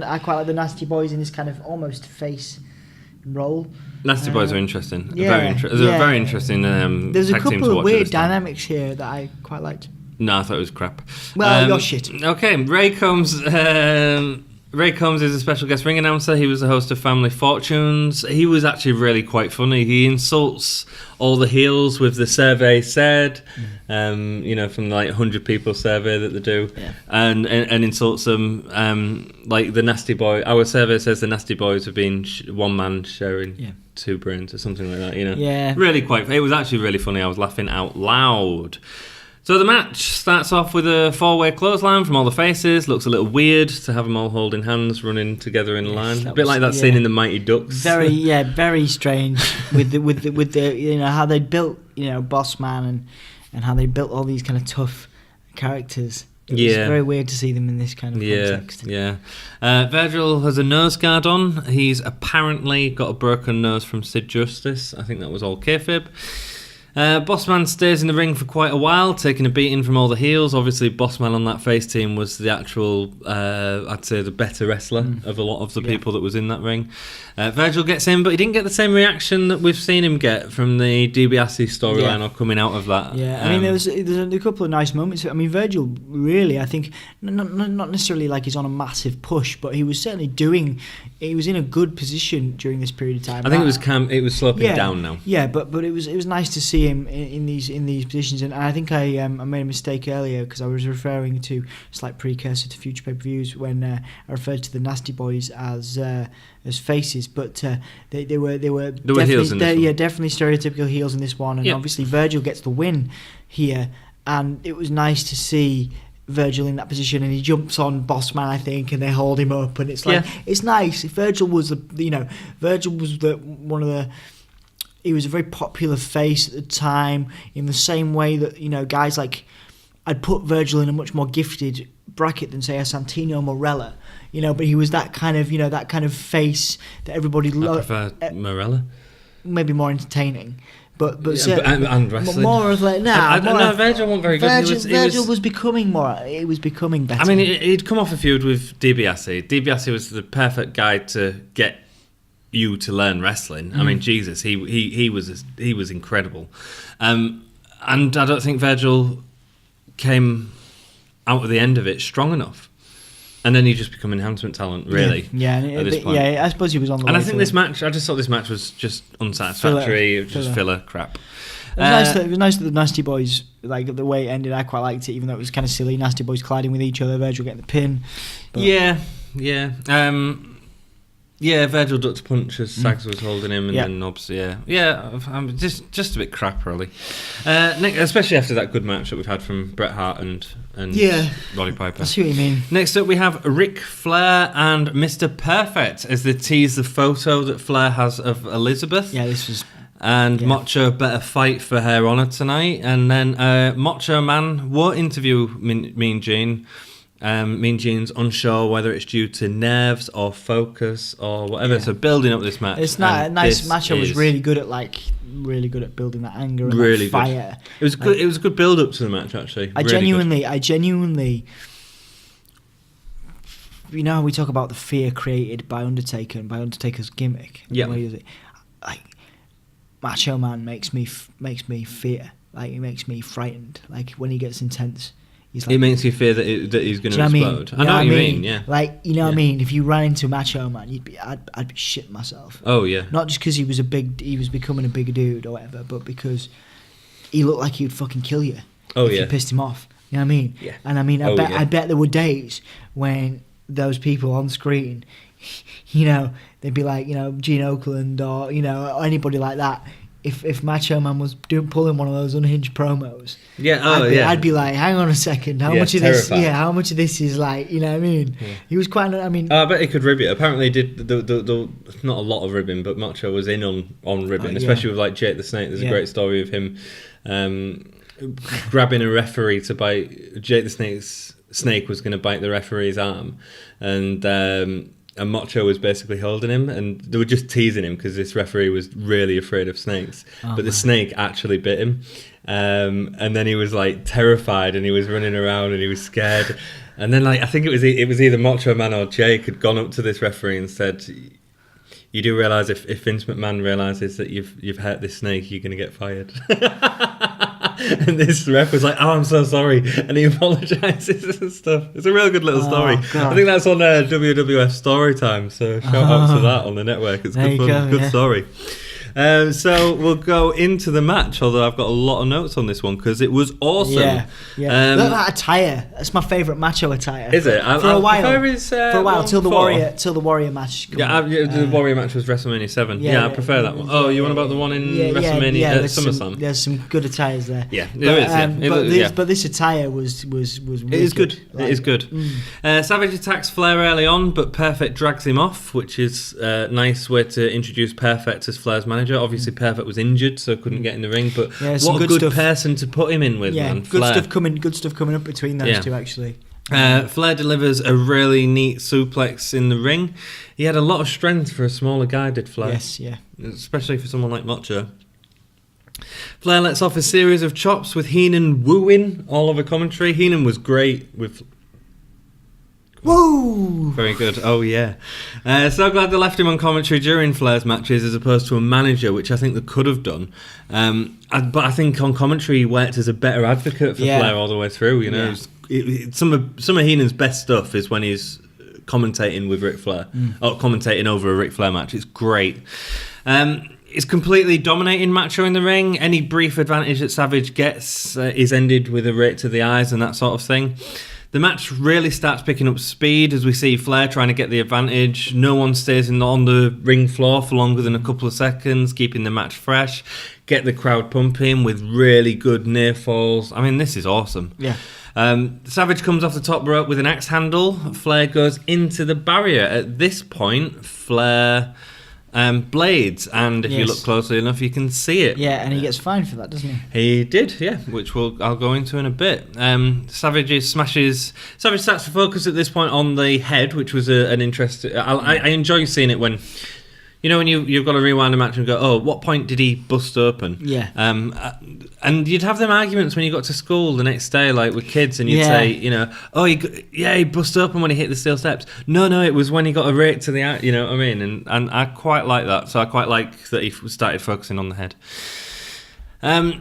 I quite like the Nasty Boys in this kind of almost face role. Nasty Boys are interesting. Very interesting. There's a couple of weird dynamics here that I quite liked. No, I thought it was crap. Well, you're shit. Okay, Ray Combs is a special guest ring announcer. He was the host of Family Fortunes. He was actually really quite funny. He insults all the heels with the survey said, you know, from like 100 people survey that they do, and insults them like the Nasty Boy. Our survey says the Nasty Boys have been one man sharing 2 brains or something like that. You know, really quite. It was actually really funny. I was laughing out loud. So the match starts off with a 4-way clothesline from all the faces. Looks a little weird to have them all holding hands, running together in a line. A bit like that scene in the Mighty Ducks. Very strange with the you know how they built, you know, Boss Man and how they built all these kind of tough characters. It's very weird to see them in this kind of context. Virgil has a nose guard on. He's apparently got a broken nose from Sid Justice. I think that was all kayfabe. Bossman stays in the ring for quite a while, taking a beating from all the heels. Obviously, Bossman on that face team was the actual, I'd say, the better wrestler of a lot of the people that was in that ring. Virgil gets in, but he didn't get the same reaction that we've seen him get from the DiBiase storyline or coming out of that. Yeah, I mean, there's a couple of nice moments. I mean, Virgil really, I think, not necessarily like he's on a massive push, but he was certainly he was in a good position during this period of time. I think it was sloping down now. Yeah, but it was nice to see him in these positions, and I think I made a mistake earlier because I was referring to a slight precursor to future pay-per-views when I referred to the Nasty Boys as faces, but they were definitely heels in this one. Yeah, definitely stereotypical heels in this one, and obviously Virgil gets the win here, and it was nice to see Virgil in that position, and he jumps on Bossman, I think, and they hold him up, and it's like it's nice. Virgil was he was a very popular face at the time, in the same way that guys like, I'd put Virgil in a much more gifted bracket than say a Santino Morella, but he was that kind of face that everybody loved. I prefer Morella. Maybe more entertaining. But and wrestling. More of like Virgil wasn't very good. Virgil was becoming more. It was becoming better. I mean, he'd come off a feud with DiBiase. DiBiase was the perfect guy to get you to learn wrestling. I mean, Jesus, he was incredible, and I don't think Virgil came out at the end of it strong enough. And then he just become enhancement talent, really. Yeah, at this point. Yeah. I suppose he was on the way. And I think I just thought this match was just unsatisfactory. It was just filler crap. It was nice that the Nasty Boys, like the way it ended, I quite liked it, even though it was kind of silly. Nasty Boys colliding with each other, Virgil getting the pin. But Virgil ducked a punch as Sags was holding him, and then obviously, I'm just a bit crap, really. Nick, especially after that good match that we've had from Bret Hart and Roddy Piper. I see what you mean. Next up, we have Ric Flair and Mr. Perfect as they tease the photo that Flair has of Elizabeth. Yeah, this was... And Macho better fight for her honour tonight. And then Macho Man won't interview Mean Gene. Mean Gene's unsure whether it's due to nerves or focus or whatever. So building up this match. It's not a nice. Macho was really good at building that anger and really that fire. Good. It was good. It was a good build up to the match, actually. I genuinely. We talk about the fear created by Undertaker and by Undertaker's gimmick. Yeah. Like, Macho Man makes me fear. Like, he makes me frightened. Like, when he gets intense. Like, it makes you fear that he's going to explode. I know what you mean, yeah. Like, what I mean? If you ran into Macho Man, I'd be shitting myself. Oh, yeah. Not just because he was becoming a bigger dude or whatever, but because he looked like he would fucking kill you. If you pissed him off. You know what I mean? Yeah. And I mean, I bet there were days when those people on screen, they'd be like, Gene Okerlund or, anybody like that. If Macho Man was pulling one of those unhinged promos, I'd be like, hang on a second, how much of this? Yeah, how much of this is like, you know what I mean? Yeah. He was quite. I mean, I bet he could rib it. Apparently, he did the not a lot of ribbing, but Macho was in on ribbing, especially with like Jake the Snake. There's a great story of him grabbing a referee to bite. Jake the Snake was going to bite the referee's arm, and Macho was basically holding him, and they were just teasing him because this referee was really afraid of snakes. But the snake actually bit him, and then he was like terrified, and he was running around, and he was scared. And then I think it was either Macho Man or Jake had gone up to this referee and said, "You do realise if Vince McMahon realises that you've hurt this snake, you're going to get fired." And this ref was like, "Oh, I'm so sorry," and he apologises and stuff. It's a real good little story. God. I think that's on WWF Storytime, so shout out to that on the network. It's good fun, good story. So we'll go into the match, although I've got a lot of notes on this one because it was awesome. Yeah. Look at that attire. That's my favourite Macho attire. Is it? For a while, till the Warrior match. The Warrior match was WrestleMania 7. Yeah, I prefer that one. Oh, you want about the one in WrestleMania SummerSlam? There's some good attires there. Yeah, there is. But this attire was it is good. It is good. Savage attacks Flair early on, but Perfect drags him off, which is a nice way to introduce Perfect as Flair's manager. Obviously, Perfect was injured, so couldn't get in the ring. But what a good person to put him in with, man. Good stuff coming up between those two, actually. Flair delivers a really neat suplex in the ring. He had a lot of strength for a smaller guy, did Flair. Yes, yeah. Especially for someone like Macho. Flair lets off a series of chops with Heenan wooing all over commentary. Heenan was great with... Woo! Very good. Oh, yeah. So glad they left him on commentary during Flair's matches as opposed to a manager, which I think they could have done. But I think on commentary he worked as a better advocate for Flair all the way through. Some of Heenan's best stuff is when he's commentating with Ric Flair, or commentating over a Ric Flair match. It's great. is completely dominating Macho in the ring. Any brief advantage that Savage gets is ended with a rake to the eyes and that sort of thing. The match really starts picking up speed as we see Flair trying to get the advantage. No one stays on the ring floor for longer than a couple of seconds, keeping the match fresh. Get the crowd pumping with really good near falls. I mean, this is awesome. Yeah. Savage comes off the top rope with an axe handle. Flair goes into the barrier. At this point, Flair blades, and if you look closely enough, you can see it. Yeah, and he gets fined for that, doesn't he? He did, yeah, which I'll go into in a bit. Savage starts to focus at this point on the head, which was an interest. I enjoy seeing it when. You know when you've got to rewind a match and go, oh, what point did he bust open? Yeah. And you'd have them arguments when you got to school the next day, like with kids, and you'd say, you know, oh, he bust open when he hit the steel steps. No, it was when he got a rake to the eye, you know what I mean? And I quite like that. So I quite like that he started focusing on the head.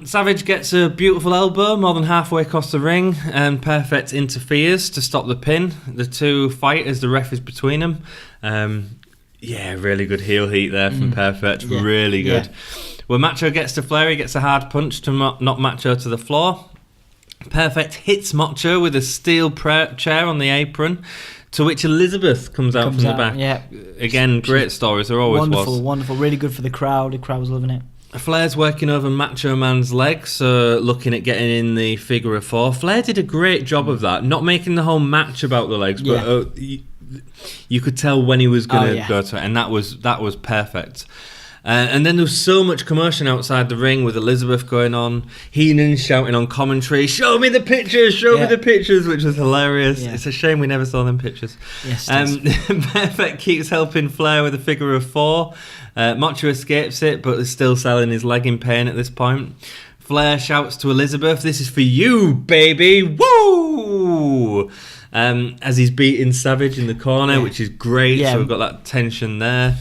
Savage gets a beautiful elbow more than halfway across the ring, and Perfect interferes to stop the pin. The two fight as the ref is between them. Yeah, really good heel heat there from Perfect. Yeah. Really good. Yeah. When Macho gets to Flair, he gets a hard punch to knock Macho to the floor. Perfect hits Macho with a steel chair on the apron, to which Elizabeth comes out from the back. Yeah. Again, great stories. There always was. Wonderful. Really good for the crowd. The crowd was loving it. Flair's working over Macho Man's legs, so looking at getting in the figure of four. Flair did a great job of that, not making the whole match about the legs, but you could tell when he was going to go to it, and that was perfect. And then there was so much commotion outside the ring with Elizabeth going on, Heenan shouting on commentary, show me the pictures, show me the pictures, which was hilarious. It's a shame we never saw them pictures. Yes, Perfect keeps helping Flair with a figure of four. Macho escapes it, but is still selling his leg in pain at this point. Flair shouts to Elizabeth, this is for you, baby, woo! As he's beating Savage in the corner, which is great, so we've got that tension there.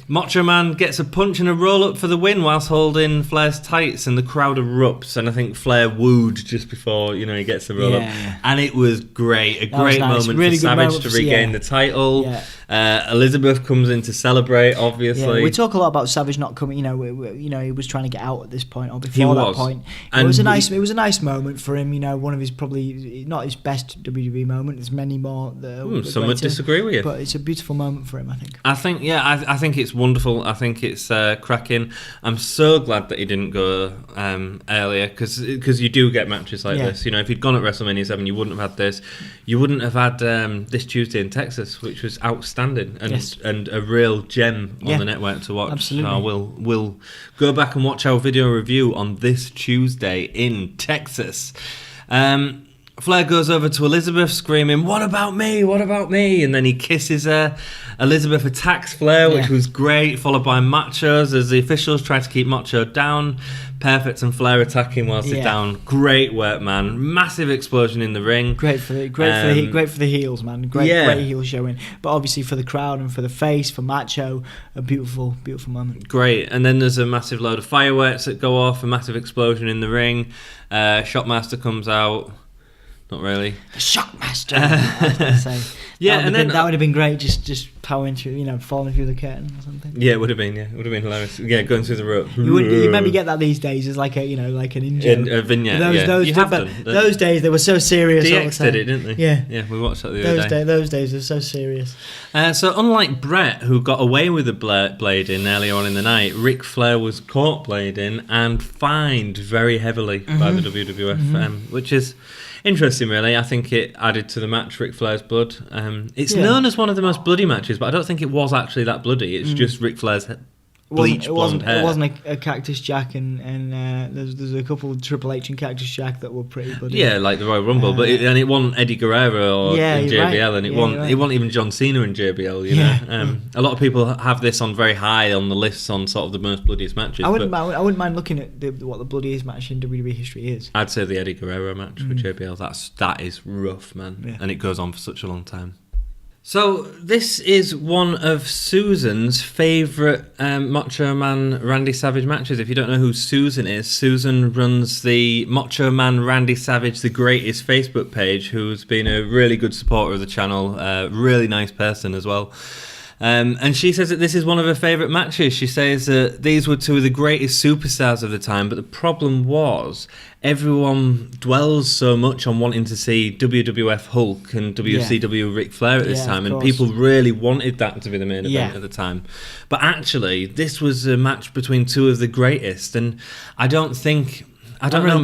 Macho Man gets a punch and a roll-up for the win whilst holding Flair's tights, and the crowd erupts, and I think Flair wooed just before, he gets the roll-up. And it was great. A great moment for Savage to regain the title. Elizabeth comes in to celebrate, obviously. We talk a lot about Savage not coming, he was trying to get out at this point, or before that point. It was a nice moment for him, one of his probably, not his best WWE moment, there's many more. Some would disagree with you. But it's a beautiful moment for him, I think. I think it's wonderful. I think it's cracking. I'm so glad that he didn't go earlier, because you do get matches like this. If he'd gone at WrestleMania 7, you wouldn't have had this. You wouldn't have had this Tuesday in Texas, which was outstanding and a real gem on the network to watch. Absolutely. So we'll go back and watch our video review on this Tuesday in Texas. Flair goes over to Elizabeth screaming, what about me, what about me? And then he kisses her. Elizabeth attacks Flair, which was great, followed by Machos as the officials try to keep Macho down. Perfect and Flair attacking whilst he's down. Great work, man. Massive explosion in the ring. Great for the heels, man. Great heel showing. But obviously for the crowd and for the face, for Macho, a beautiful moment. Great. And then there's a massive load of fireworks that go off, a massive explosion in the ring. Shockmaster comes out. Not really. The Shockmaster. I was going to say. That would have been great. Just powering through, falling through the curtain or something. Yeah, it would have been. Yeah, it would have been hilarious. Yeah, going through the rope. You maybe get that these days as like a like an in a vignette. Those days they were so serious. DX did it, didn't they? Yeah, we watched that the other day. Those days were so serious. So unlike Brett, who got away with the blading earlier on in the night, Ric Flair was caught blading and fined very heavily by the WWF, which is interesting, really. I think it added to the match, Ric Flair's blood. It's known as one of the most bloody matches, but I don't think it was actually that bloody. It's just Ric Flair's bleached blonde hair. It wasn't a Cactus Jack, and there's a couple of Triple H and Cactus Jack that were pretty bloody. Yeah, like the Royal Rumble, but it wasn't Eddie Guerrero or in JBL, and it wasn't even John Cena in JBL. You know, a lot of people have this on very high on the lists on sort of the most bloodiest matches. I wouldn't mind looking at what the bloodiest match in WWE history is. I'd say the Eddie Guerrero match for JBL. That is rough, man, and it goes on for such a long time. So this is one of Susan's favourite Macho Man Randy Savage matches. If you don't know who Susan is, Susan runs the Macho Man Randy Savage The Greatest Facebook page, who's been a really good supporter of the channel, really nice person as well. And she says that this is one of her favourite matches. She says that these were two of the greatest superstars of the time, but the problem was everyone dwells so much on wanting to see WWF Hulk and WCW Ric Flair at this time, and people really wanted that to be the main event at the time. But actually, this was a match between two of the greatest, and I don't know.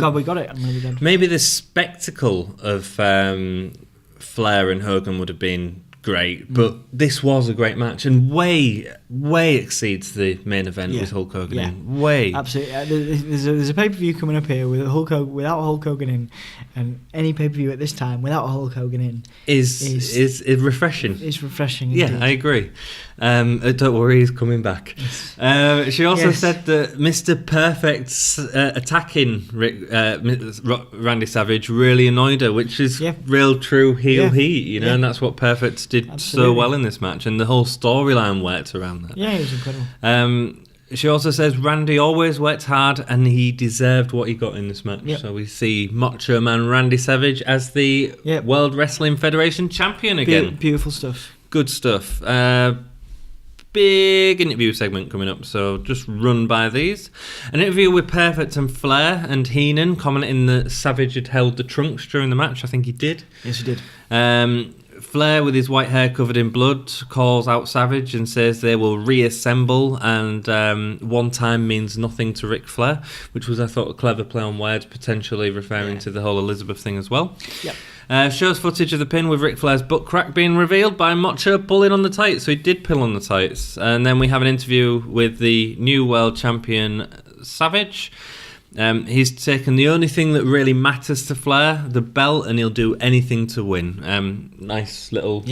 God, we got it. I'm really glad. Maybe the spectacle of Flair and Hogan would have been great, but this was a great match and way exceeds the main event with Hulk Hogan in. Way. Absolutely. There's a pay-per-view coming up here with without Hulk Hogan in, and any pay-per-view at this time without Hulk Hogan in is refreshing. It's refreshing. Yeah, indeed. I agree. Don't worry, he's coming back. Yes. She also said that Mr. Perfect's attacking Randy Savage really annoyed her, which is real true heel heat, and that's what Perfect did so well in this match, and the whole storyline worked around that. Yeah, it was incredible. She also says Randy always worked hard and he deserved what he got in this match. Yep. So we see Macho Man Randy Savage as the World Wrestling Federation champion again. Beautiful stuff. Good stuff. Big interview segment coming up, so just run by these. An interview with Perfect and Flair, and Heenan commenting that Savage had held the trunks during the match. I think he did. Yes, he did. Flair, with his white hair covered in blood, calls out Savage and says they will reassemble, and one time means nothing to Ric Flair, which was, I thought, a clever play on words, potentially referring to the whole Elizabeth thing as well. Yep. Shows footage of the pin with Ric Flair's butt crack being revealed by Macho pulling on the tights, so he did pull on the tights. And then we have an interview with the new world champion, Savage. He's taken the only thing that really matters to Flair, the belt, and he'll do anything to win. Nice little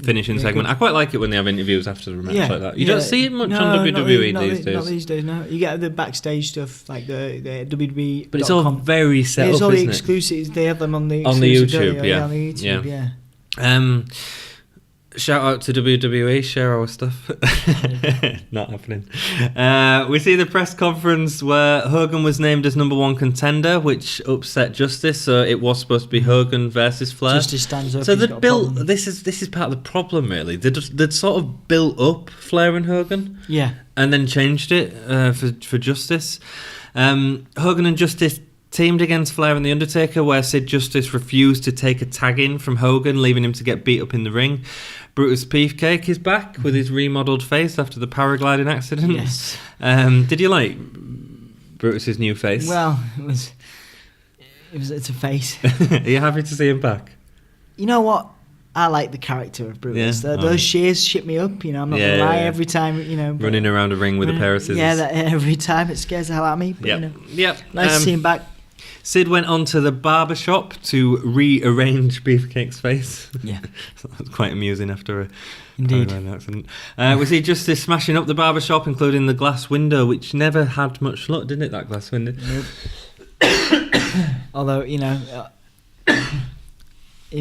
finishing segment. Good. I quite like it when they have interviews after the match like that. You don't see it much on WWE these days. Not these days, no. You get the backstage stuff, like the WWE. But it's all very set up, it's all isn't the exclusives. They have them on the YouTube, on the YouTube, Shout out to WWE, share our stuff. Not happening. We see the press conference where Hogan was named as number one contender, which upset Justice. So it was supposed to be Hogan versus Flair. Justice stands up. So they'd built. This is part of the problem, really. They'd sort of built up Flair and Hogan, and then changed it for Justice. Hogan and Justice teamed against Flair and The Undertaker, where Sid Justice refused to take a tag in from Hogan, leaving him to get beat up in the ring. Brutus Beefcake is back with his remodeled face after the paragliding accident. Yes. Did you like Brutus's new face? Well, it's a face. Are you happy to see him back? You know what? I like the character of Brutus. Those shears shit me up, I'm not going to lie. Every time, running around a ring with a pair of scissors. Yeah, every time it scares the hell out of me. But, nice to see him back. Sid went on to the barber shop to rearrange Beefcake's face. Yeah. That was quite amusing after a accident. We see Justice smashing up the barber shop, including the glass window, which never had much luck, didn't it, that glass window? Nope. Although, are you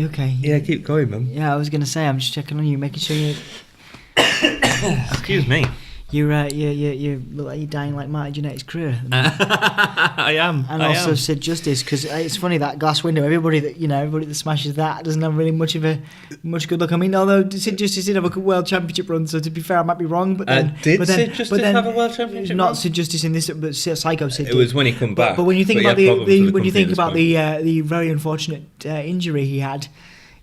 okay? Yeah, keep going, man. Yeah, I was going to say, I'm just checking on you, making sure you... Excuse me. You look like you're dying like Marty Jannetty's career. I am. And also Sid Justice, because it's funny, that glass window. Everybody that smashes that doesn't have really much good luck. I mean, although Sid Justice did have a world championship run, so to be fair, I might be wrong. But then, Sid Justice have a world championship not run? Sid Justice in this, but Psycho Sid. It was when he come back. But when you think about the very unfortunate injury he had.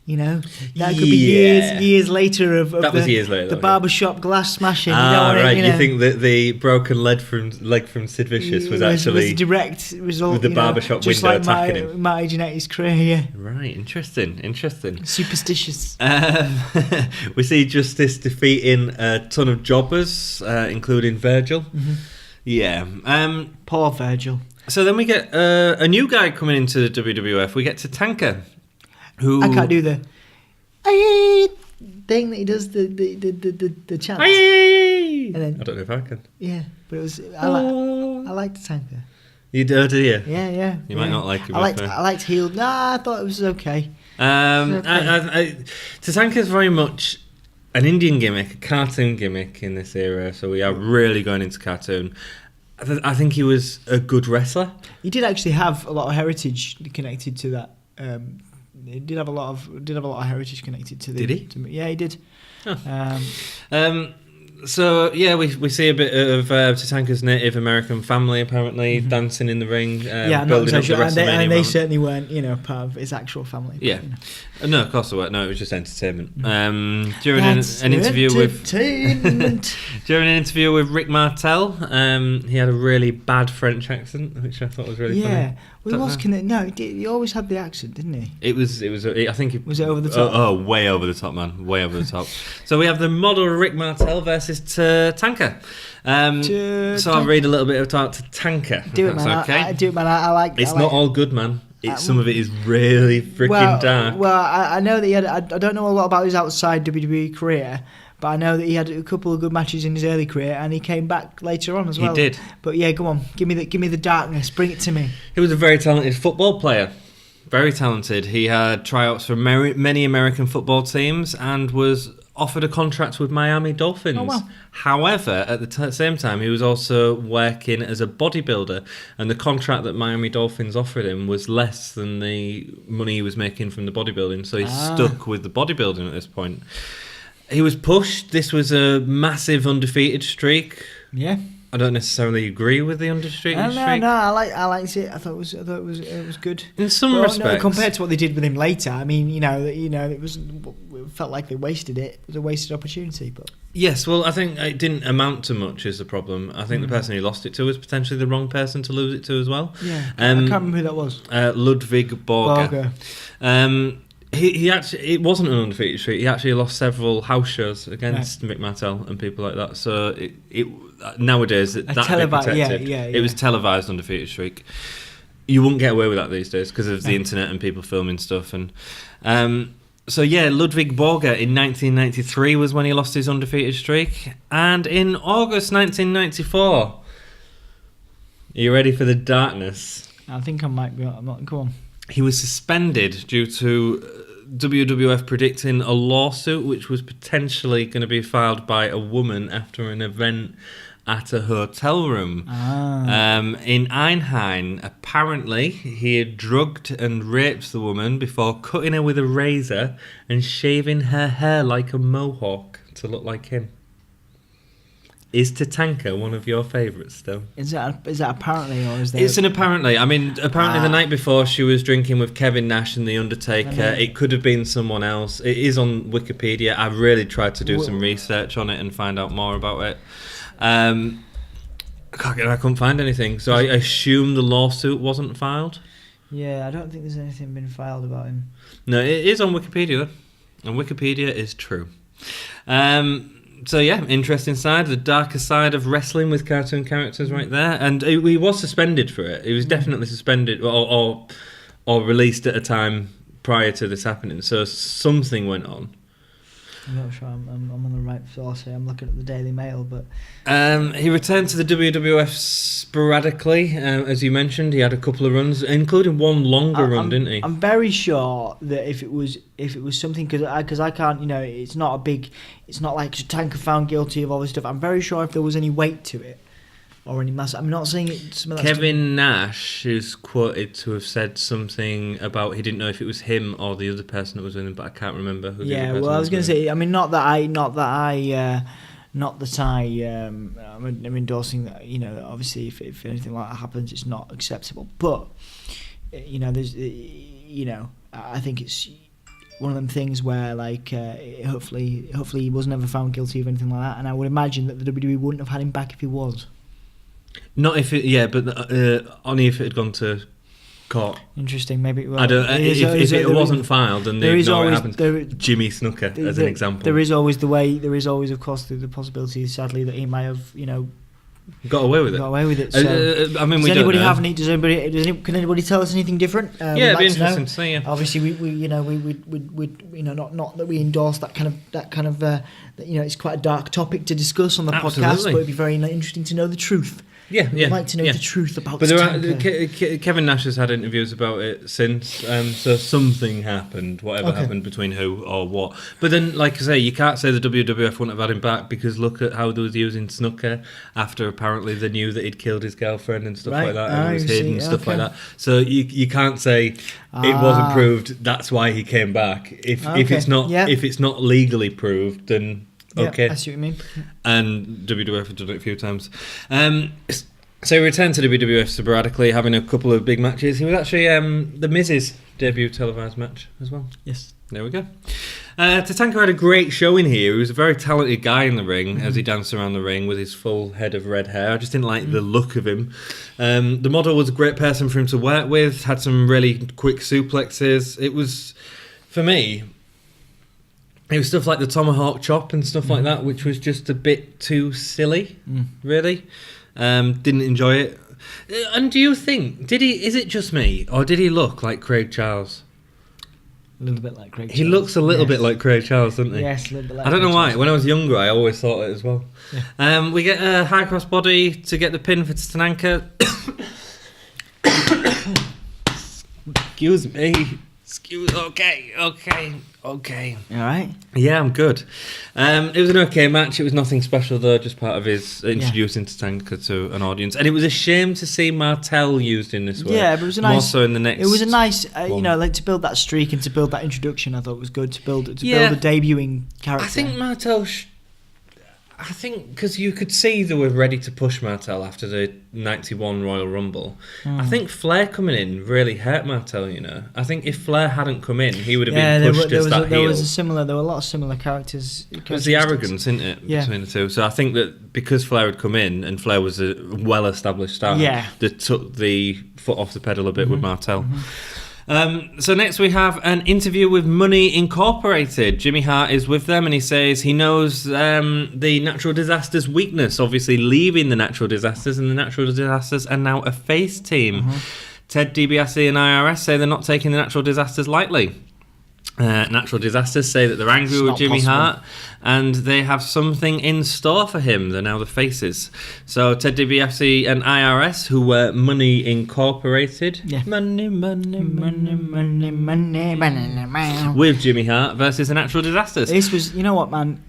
That could be years later of that was years later, the barbershop glass smashing. Right. You think that the broken leg from Sid Vicious was actually a direct result with the barbershop window like attacking him? Marty Jannetty's career, yeah. Right, interesting. Superstitious. We see Justice defeating a ton of jobbers, including Virgil. Mm-hmm. Yeah. Poor Virgil. So then we get a new guy coming into the WWF. We get Tatanka. Who I can't do the thing that he does, the chant. And then, I don't know if I can. Yeah, but it was I liked Tatanka. You do you? Yeah. You might not like him. I liked heel. Nah, I thought it was okay. Tatanka's very much an Indian gimmick, a cartoon gimmick in this era. So we are really going into cartoon. I think he was a good wrestler. He did actually have a lot of heritage connected to that. he did have a lot of heritage connected to the. Did he? Yeah, he did. Oh. So yeah, we see a bit of Tatanka's Native American family apparently dancing in the ring. Not so sure. And they certainly weren't, part of his actual family. Yeah, but, no, of course they weren't. No, it was just entertainment. During an interview with Rick Martel, he had a really bad French accent, which I thought was really funny. Yeah, well, he always had the accent, didn't he? It was. I think it was it over the top. Oh, way over the top, man. Way over the top. So we have the model Rick Martel versus Tatanka. So I'll read a little bit about Tatanka. Do it, man. Okay. Do it, man. I like. It's not all good, man. Some of it is really freaking dark. Well, I know that he had. I don't know a lot about his outside WWE career, but I know that he had a couple of good matches in his early career, and he came back later on as well. He did. But yeah, go on, give me the darkness. Bring it to me. He was a very talented football player. Very talented. He had tryouts for many American football teams and was offered a contract with Miami Dolphins. Oh, wow. However, at the same time, he was also working as a bodybuilder, and the contract that Miami Dolphins offered him was less than the money he was making from the bodybuilding, so he stuck with the bodybuilding at this point. He was pushed. This was a massive undefeated streak. Yeah. I don't necessarily agree with the undefeated streak. No, I liked it. I thought it was good. In some respects, no, compared to what they did with him later. I mean, it felt like they wasted it. It was a wasted opportunity. But yes, well, I think it didn't amount to much. Is the problem? I think the person he lost it to was potentially the wrong person to lose it to as well. Yeah, I can't remember who that was. Ludwig Borger. He actually, it wasn't an undefeated streak. He actually lost several house shows against Mick Martel and people like that. So it nowadays that protected. It was televised undefeated streak. You wouldn't get away with that these days because of the internet and people filming stuff. And Ludwig Borger in 1993 was when he lost his undefeated streak, and in August 1994. Are you ready for the darkness? I think I might be. Go on. He was suspended due to WWF predicting a lawsuit which was potentially going to be filed by a woman after an event at a hotel room. In Einheim. Apparently, he had drugged and raped the woman before cutting her with a razor and shaving her hair like a mohawk to look like him. Is Tatanka one of your favourites still? Is that apparently, or is there? It's an apparently. I mean, apparently the night before she was drinking with Kevin Nash and the Undertaker. It could have been someone else. It is on Wikipedia. I really tried to do some research on it and find out more about it. I couldn't find anything, so I assume the lawsuit wasn't filed. Yeah, I don't think there's anything been filed about him. No, it is on Wikipedia, and Wikipedia is true. So yeah, interesting side, the darker side of wrestling with cartoon characters right there. And he was suspended for it. He was definitely suspended or released at a time prior to this happening. So something went on. I'm not sure I'm on the right source here. I'm looking at the Daily Mail, but... he returned to the WWF sporadically, as you mentioned. He had a couple of runs, including one longer run, didn't he? I'm very sure that if it was something, because I can't, it's not like Tatanka found guilty of all this stuff. I'm very sure if there was any weight to it, or any mass. I'm not saying it. Kevin Nash is quoted to have said something about he didn't know if it was him or the other person that was with him, but I can't remember who. Yeah, well, I was going to say. I mean, I'm endorsing that. Obviously, if anything like that happens, it's not acceptable. But there's, I think it's one of them things where, like, hopefully he was never found guilty of anything like that, and I would imagine that the WWE wouldn't have had him back if he was. Not if it, but only if it had gone to court. Interesting, maybe. Well, I don't. If it wasn't filed, then there is always Jimmy Snuka as an example. There is always of course, the possibility, sadly, that he might have, got away with it. So, I mean, can anybody tell us anything different? It'd be interesting to see. Yeah. Obviously, we not that we endorse that kind of it's quite a dark topic to discuss on the podcast, but it'd be very interesting to know the truth. Yeah, We'd like to know the truth about Tatanka. Kevin Nash has had interviews about it since, so something happened, whatever happened between who or what. But then, like I say, you can't say the WWF wouldn't have had him back because look at how they was using Snooker after apparently they knew that he'd killed his girlfriend and stuff like that, and it was hidden and stuff like that. So you can't say it wasn't proved. That's why he came back. If it's not legally proved, then. Okay. I see what you mean. And WWF have done it a few times. So he returned to WWF sporadically, having a couple of big matches. He was actually the Miz's debut televised match as well. Yes. There we go. Tatanka had a great showing here. He was a very talented guy in the ring as he danced around the ring with his full head of red hair. I just didn't like the look of him. The model was a great person for him to work with, had some really quick suplexes. It was, for me... It was stuff like the tomahawk chop and stuff like that, which was just a bit too silly, really. Didn't enjoy it. And do you think, is it just me, or did he look like Craig Charles? A little bit like Craig Charles. He looks a little bit like Craig Charles, doesn't he? Yes, a little bit like I don't know why. Charles. When I was younger, I always thought it as well. Yeah. We get a high cross body to get the pin for Tatanka. Excuse me. Okay. You alright? Yeah, I'm good. It was an okay match. It was nothing special though, just part of his introducing Tatanka to an audience. And it was a shame to see Martel used in this way. Yeah, but it was a nice. More so in the next. It was a nice, like to build that streak and to build that introduction. I thought it was good to build a debuting character. I think Martel. I think because you could see they were ready to push Martel after the '91 Royal Rumble. I think Flair coming in really hurt Martel. You know, I think if Flair hadn't come in, he would have been pushed as that heel. There were a lot of similar characters. It was the arrogance, isn't it, between the two? So I think that because Flair had come in and Flair was a well-established star, that took the foot off the pedal a bit with Martel. So next we have an interview with Money Incorporated. Jimmy Hart is with them and he says he knows the Natural Disasters' weakness, obviously leaving the Natural Disasters, and the Natural Disasters are now a face team. Ted DiBiase and IRS say they're not taking the Natural Disasters lightly. Natural Disasters say that they're angry with Jimmy Hart and they have something in store for him. They're now the faces. So Ted DiBiase and IRS, who were Money Incorporated, money, with Jimmy Hart versus the Natural Disasters. This was, you know what, man?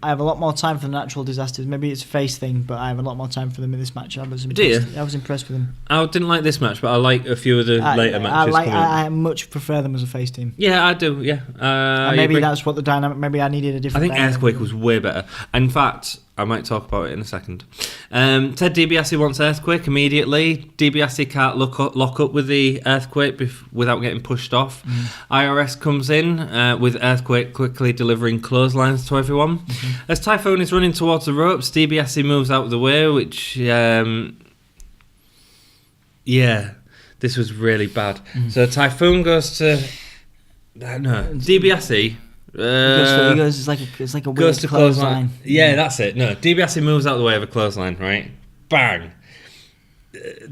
I have a lot more time for the Natural Disasters. Maybe it's a face thing, but I have a lot more time for them in this match. I was impressed. I was impressed with them. I didn't like this match, but I like a few of the later matches. I much prefer them as a face team. Yeah, I do. Yeah, maybe that's what the dynamic. Maybe I needed a different. I think Earthquake was way better. In fact, I might talk about it in a second. Ted DiBiase wants Earthquake immediately. DiBiase can't lock up with the Earthquake without getting pushed off. IRS comes in with Earthquake quickly delivering clotheslines to everyone. As Typhoon is running towards the ropes, DiBiase moves out of the way, which, this was really bad. So Typhoon goes to... No, DiBiase... he goes, it's like a weird clothesline. Yeah, that's it. No, DiBiase moves out of the way of a clothesline, right? Bang.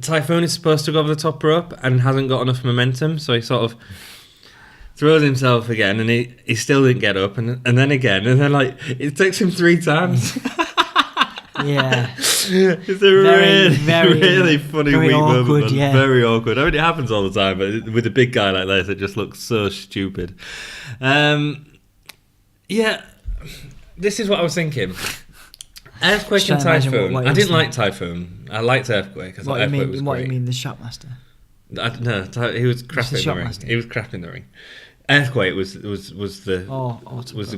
Typhoon is supposed to go over the top rope and hasn't got enough momentum, so he sort of throws himself again, and he still didn't get up, and then again, and then like it takes him 3 times. Yeah, it's a really funny very weak awkward, moment. yeah. Very awkward. I mean, it happens all the time, but with a big guy like this, it just looks so stupid. Yeah, this is what I was thinking. Earthquake and Typhoon. I didn't like Typhoon. I liked Earthquake. What you mean, the Shopmaster? No, he was crap in the ring. He was crap in the ring. Earthquake was the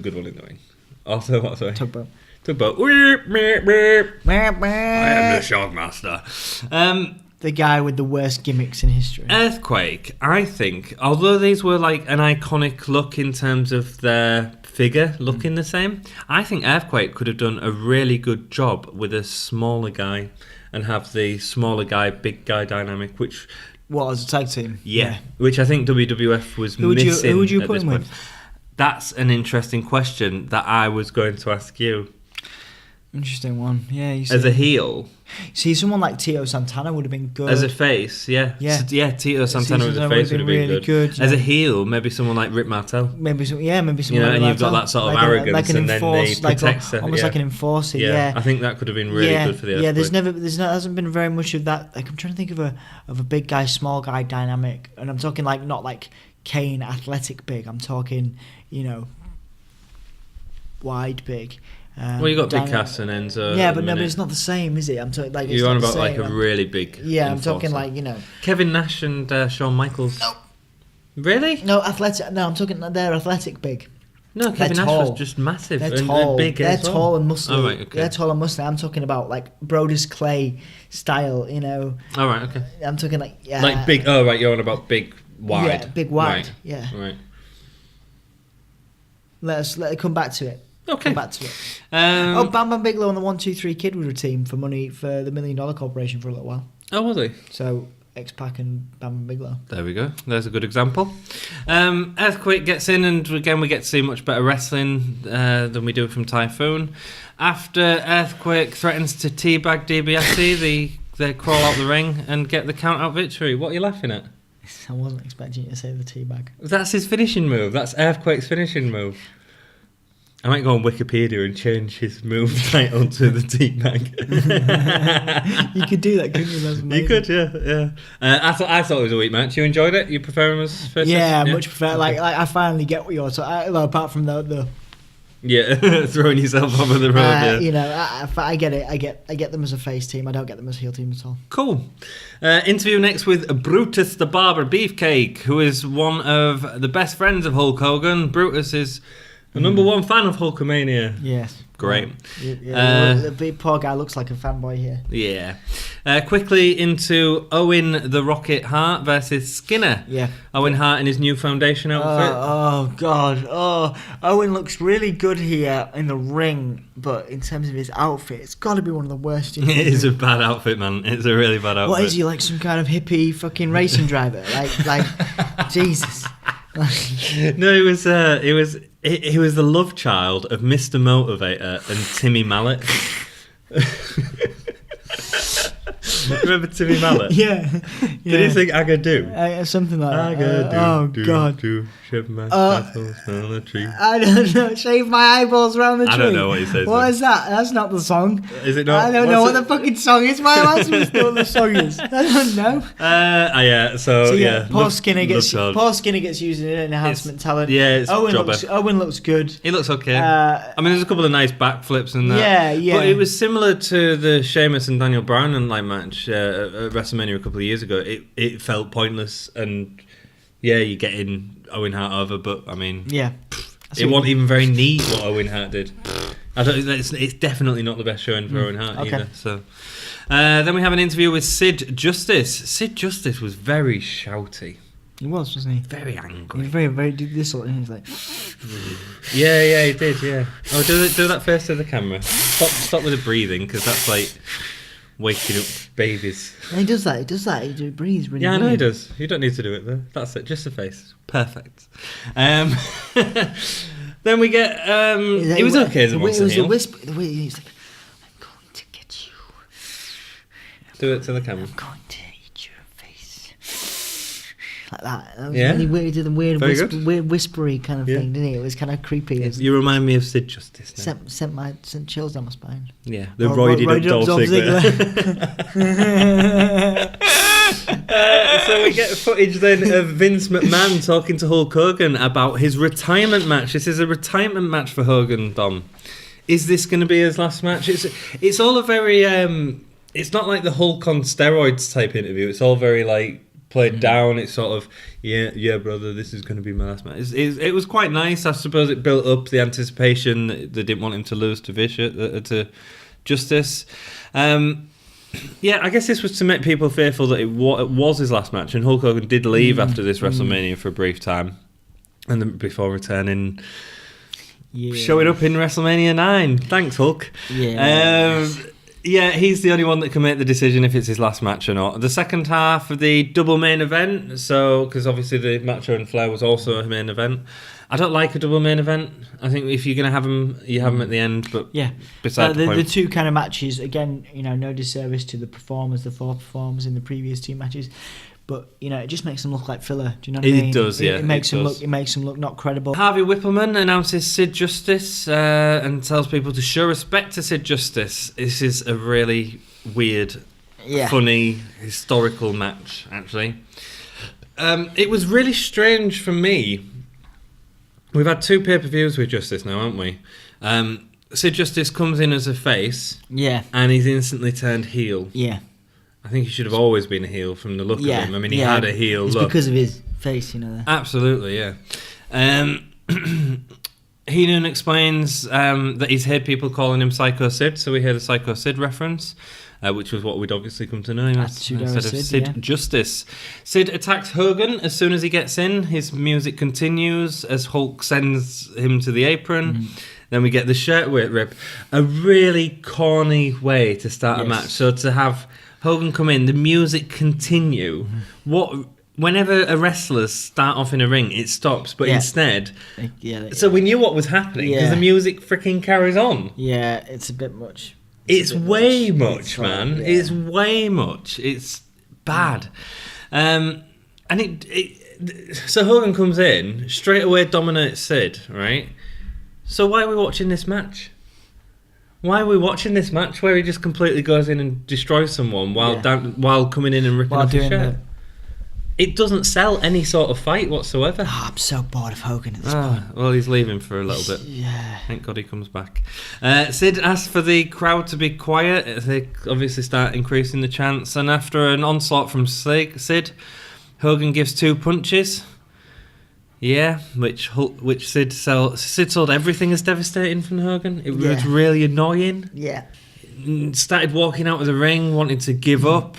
good one in the ring. Also, what? Sorry. Tugboat. I am the Shockmaster. The guy with the worst gimmicks in history. Earthquake, I think, although these were like an iconic look in terms of their figure looking the same, I think Earthquake could have done a really good job with a smaller guy and have the smaller guy, big guy dynamic, which... What, as a tag team? Yeah, which I think WWF was missing. Who would you put him with? That's an interesting question that I was going to ask you. Interesting one. Yeah, you As a heel. See, someone like Tito Santana would have been good. As a face, yeah. Yeah. Tito Santana as a face would have been really good. As a heel, maybe someone like Rip Martel. Maybe someone and like you've got that sort of arrogance, and then they protect her. Almost like an enforcer, yeah. I think that could have been really good for the Earthquake. Yeah, hasn't been very much of that. Like, I'm trying to think of a big guy, small guy dynamic, and I'm talking like not like Kane athletic big. I'm talking, wide big. Well, you got Big Cass and Enzo. Yeah, but it's not the same, is it? I'm talking like you're on about like a really big. Yeah, enforcer. I'm talking like Kevin Nash and Shawn Michaels. No. Really? No, athletic. No, I'm talking they're athletic big. No, Kevin Nash was just massive. They're tall. Big they're tall and muscular. Oh, right, okay. They're tall and muscular. I'm talking about like Brodus Clay style. Oh, right, okay. I'm talking like like big. Oh, right, you're on about big, wide. Yeah, big wide. Right. Yeah. Right. Let it come back to it. Okay. Come back to it. Bam Bam Bigelow and the 1, 2, 3 Kid were a team for money for the $1 Million Corporation for a little while. Oh, were they? So X-Pac and Bam Bam Bigelow. There we go. There's a good example. Earthquake gets in, and again we get to see much better wrestling than we do from Typhoon. After Earthquake threatens to teabag DiBiase, they crawl out the ring and get the count-out victory. What are you laughing at? I wasn't expecting you to say the teabag. That's his finishing move. That's Earthquake's finishing move. I might go on Wikipedia and change his move title to the teabag. You could do that, couldn't you? That's amazing. You could, yeah. I thought it was a weak match. You enjoyed it? You prefer him as first? Yeah, I much prefer. Like I finally get what you're talking. Apart from the throwing yourself over the road. I get it. I get them as a face team. I don't get them as a heel team at all. Cool. Interview next with Brutus the Barber Beefcake, who is one of the best friends of Hulk Hogan. Brutus is the number one fan of Hulkamania. Yes. Great. The big poor guy looks like a fanboy here. Yeah. Quickly into Owen the Rocket Hart versus Skinner. Yeah. Owen Hart in his new Foundation outfit. Oh God. Oh, Owen looks really good here in the ring, but in terms of his outfit, it's got to be one of the worst. It is a bad outfit, man. It's a really bad outfit. What is he, like some kind of hippie fucking racing driver? like Jesus. No, he was the love child of Mr. Motivator and Timmy Mallet. Remember Timmy Mallet? Yeah. Did he sing Agadoo? Something like that. Agadoo, God. Shave my eyeballs around the tree. I don't know. Shave my eyeballs around the tree. I don't know what he says. What is that? That's not the song. Is it not? I don't know what the fucking song is. Why am I supposed to know what the song is? I don't know. Yeah. So yeah. Paul Skinner gets used in an enhancement talent. Yeah, it's Owen looks good. He looks okay. I mean, there's a couple of nice backflips and that. Yeah. But it was similar to the Sheamus and Daniel Bryan match at WrestleMania a couple of years ago. It felt pointless, and you're getting Owen Hart over, but I mean, it wasn't even very neat what Owen Hart did. It's definitely not the best showing for Owen Hart either. So then we have an interview with Sid Justice. Sid Justice was very shouty. He was, wasn't he? Very angry. He was very, very. This sort of thing. He's like. Yeah, he did. Yeah. Oh, do that first to the camera. Stop with the breathing, because that's like waking up babies. And he does that. He breathes really. Yeah, I know weird. he does. You don't need to do it though. That's it. Just the face. Perfect. Then we get. It was okay as a monster heel. The way he's like, I'm going to get you. Do it to the camera. I'm going to eat your face. Like that. That was Yeah. really weird. He did the weird whispery kind of Yeah. thing, didn't he? It was kind of creepy. You remind me of Sid Justice now. Sent chills down my spine. Yeah, the roided up Dolph Ziggler. So we get footage then of Vince McMahon talking to Hulk Hogan about his retirement match. This is a retirement match for Hogan, Dom. Is this going to be his last match? It's all a very... it's not like the Hulk on steroids type interview. It's all very like played down. It's sort of, yeah, brother, this is going to be my last match. It was quite nice. I suppose it built up the anticipation that they didn't want him to lose to to Justice. Yeah, I guess this was to make people fearful that it was his last match, and Hulk Hogan did leave after this WrestleMania for a brief time, and then before returning, showing up in WrestleMania 9. Thanks, Hulk. Yeah. Yeah, he's the only one that can make the decision if it's his last match or not. The second half of the double main event, because obviously the Macho and Flair was also a main event. I don't like a double main event. I think if you're going to have them, you have them at the end. But yeah, besides the two kind of matches, again, no disservice to the performers, the 4 performers in the previous 2 matches. But it just makes them look like filler. Do you know what I mean? It does, yeah. It makes them look not credible. Harvey Whippleman announces Sid Justice and tells people to show respect to Sid Justice. This is a really weird, funny, historical match. Actually, it was really strange for me. We've had 2 pay-per-views with Justice now, haven't we? Sid Justice comes in as a face, and he's instantly turned heel. Yeah. I think he should have always been a heel from the look of him. I mean, he had a heel look. It's because of his face, Absolutely, yeah. Heenan explains that he's heard people calling him Psycho Sid, so we heard a Psycho Sid reference, which was what we'd obviously come to know him as, instead of Sid Justice. Sid attacks Hogan as soon as he gets in. His music continues as Hulk sends him to the apron. Mm-hmm. Then we get the shirt weight rip. A really corny way to start a match. So to have Hogan come in, the music continue. Whenever a wrestler start off in a ring, it stops, but instead... so we knew what was happening, because the music freaking carries on. Yeah, it's a bit much. It's way much, man. It's way much. It's bad. And so Hogan comes in, straight away dominates Sid, right? So why are we watching this match? Why are we watching this match where he just completely goes in and destroys someone while coming in and ripping off his shirt? It doesn't sell any sort of fight whatsoever. I'm so bored of Hogan at this point. Well, he's leaving for a little bit. Yeah. Thank God he comes back. Sid asks for the crowd to be quiet. They obviously start increasing the chants. And after an onslaught from Sid, Hogan gives 2 punches. Yeah, which Sid sold everything as devastating from Hogan. It was really annoying. Yeah. Started walking out of the ring, wanting to give up.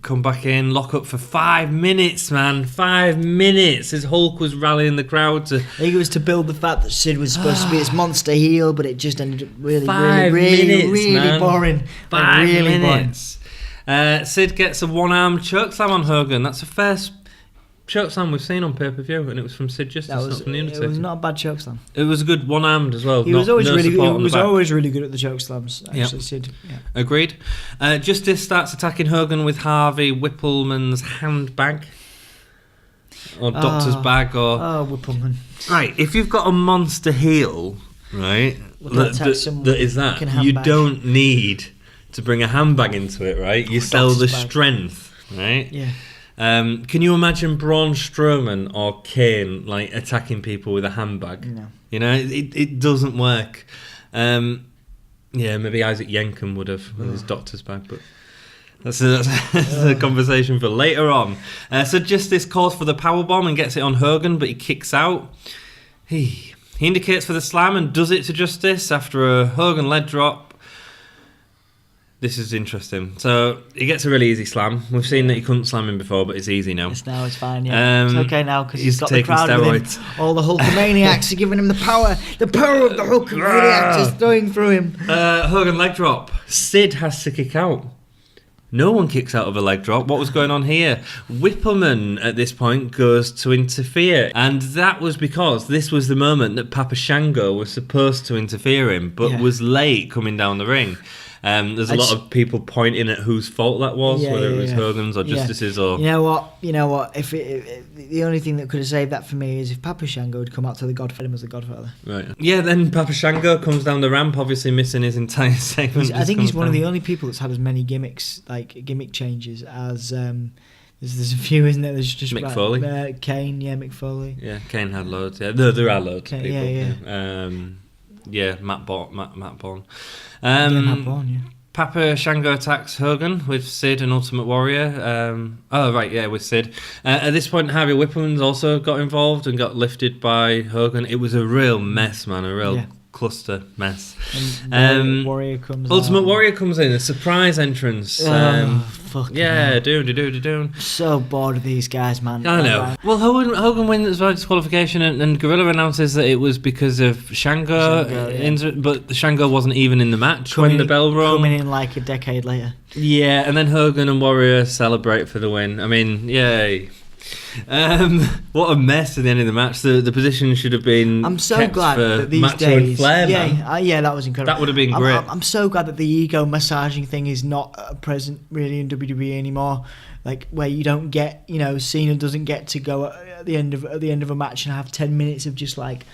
Come back in, lock up for 5 minutes, man. 5 minutes as Hulk was rallying the crowd to... I think it was to build the fact that Sid was supposed to be his monster heel, but it just ended up really boring. 5 minutes. Sid gets a one-armed chokeslam on Hogan. That's the first chokeslam we've seen on pay-per-view, and it was from Sid Justice, not from the Undertaker. It was not a bad chokeslam. It was a good one-armed as well. He was always really good at the chokeslams, actually, Sid. Yeah. Agreed. Justice starts attacking Hogan with Harvey Whippleman's handbag. Or doctor's bag, or... Oh, Whippleman. Right, if you've got a monster heel, right, that is that, you don't need to bring a handbag into it, right? You sell the strength, right? Yeah. Can you imagine Braun Strowman or Kane attacking people with a handbag? No. It doesn't work. Maybe Isaac Yankem would have with his doctor's bag, but that's a conversation for later on. So Justice calls for the powerbomb and gets it on Hogan, but he kicks out. He indicates for the slam and does it to Justice after a Hogan leg drop. This is interesting. So he gets a really easy slam. We've seen that he couldn't slam him before, but it's easy now. It's fine, yeah. It's okay now because he's got the crowd steroids. with him. All the Hulkamaniacs are giving him the power. The power of the Hulkamaniacs is throwing through him. Hogan leg drop. Sid has to kick out. No one kicks out of a leg drop. What was going on here? Whippleman at this point goes to interfere, and that was because this was the moment that Papa Shango was supposed to interfere in, but was late coming down the ring. There's a lot of people pointing at whose fault that was, whether it was Hogan's or Justice's or... You know what? If the only thing that could have saved that for me is if Papa Shango had come out to the Godfather as the Godfather. Right. Yeah, then Papa Shango comes down the ramp, obviously missing his entire segment. I think he's one of the only people that's had as many gimmicks, gimmick changes as... There's a few, isn't there? There's just Mick Foley. Kane, Mick Foley. Yeah, Kane had loads. Yeah, there are loads of people. Yeah. Matt Bourne. Matt Bourne, yeah. Papa Shango attacks Hogan with Sid and Ultimate Warrior. With Sid. At this point, Harvey Whippleman's also got involved and got lifted by Hogan. It was a real mess, man. A real cluster mess. And Warrior comes Ultimate out. Warrior comes in, a surprise entrance. Fucking hell. Doon. So bored of these guys, man. I know. Well, Hogan wins by disqualification, and Gorilla announces that it was because of Shango, but Shango wasn't even in the match when the bell rung. Coming in like a decade later. Yeah, and then Hogan and Warrior celebrate for the win. I mean, yay. What a mess at the end of the match. The position should have been. I'm so kept glad for that these Macho days. and Flair, man. That was incredible. That would have been great. I'm so glad that the ego massaging thing is not present really in WWE anymore. Like where you don't get, Cena doesn't get to go at the end of a match and have 10 minutes of just like.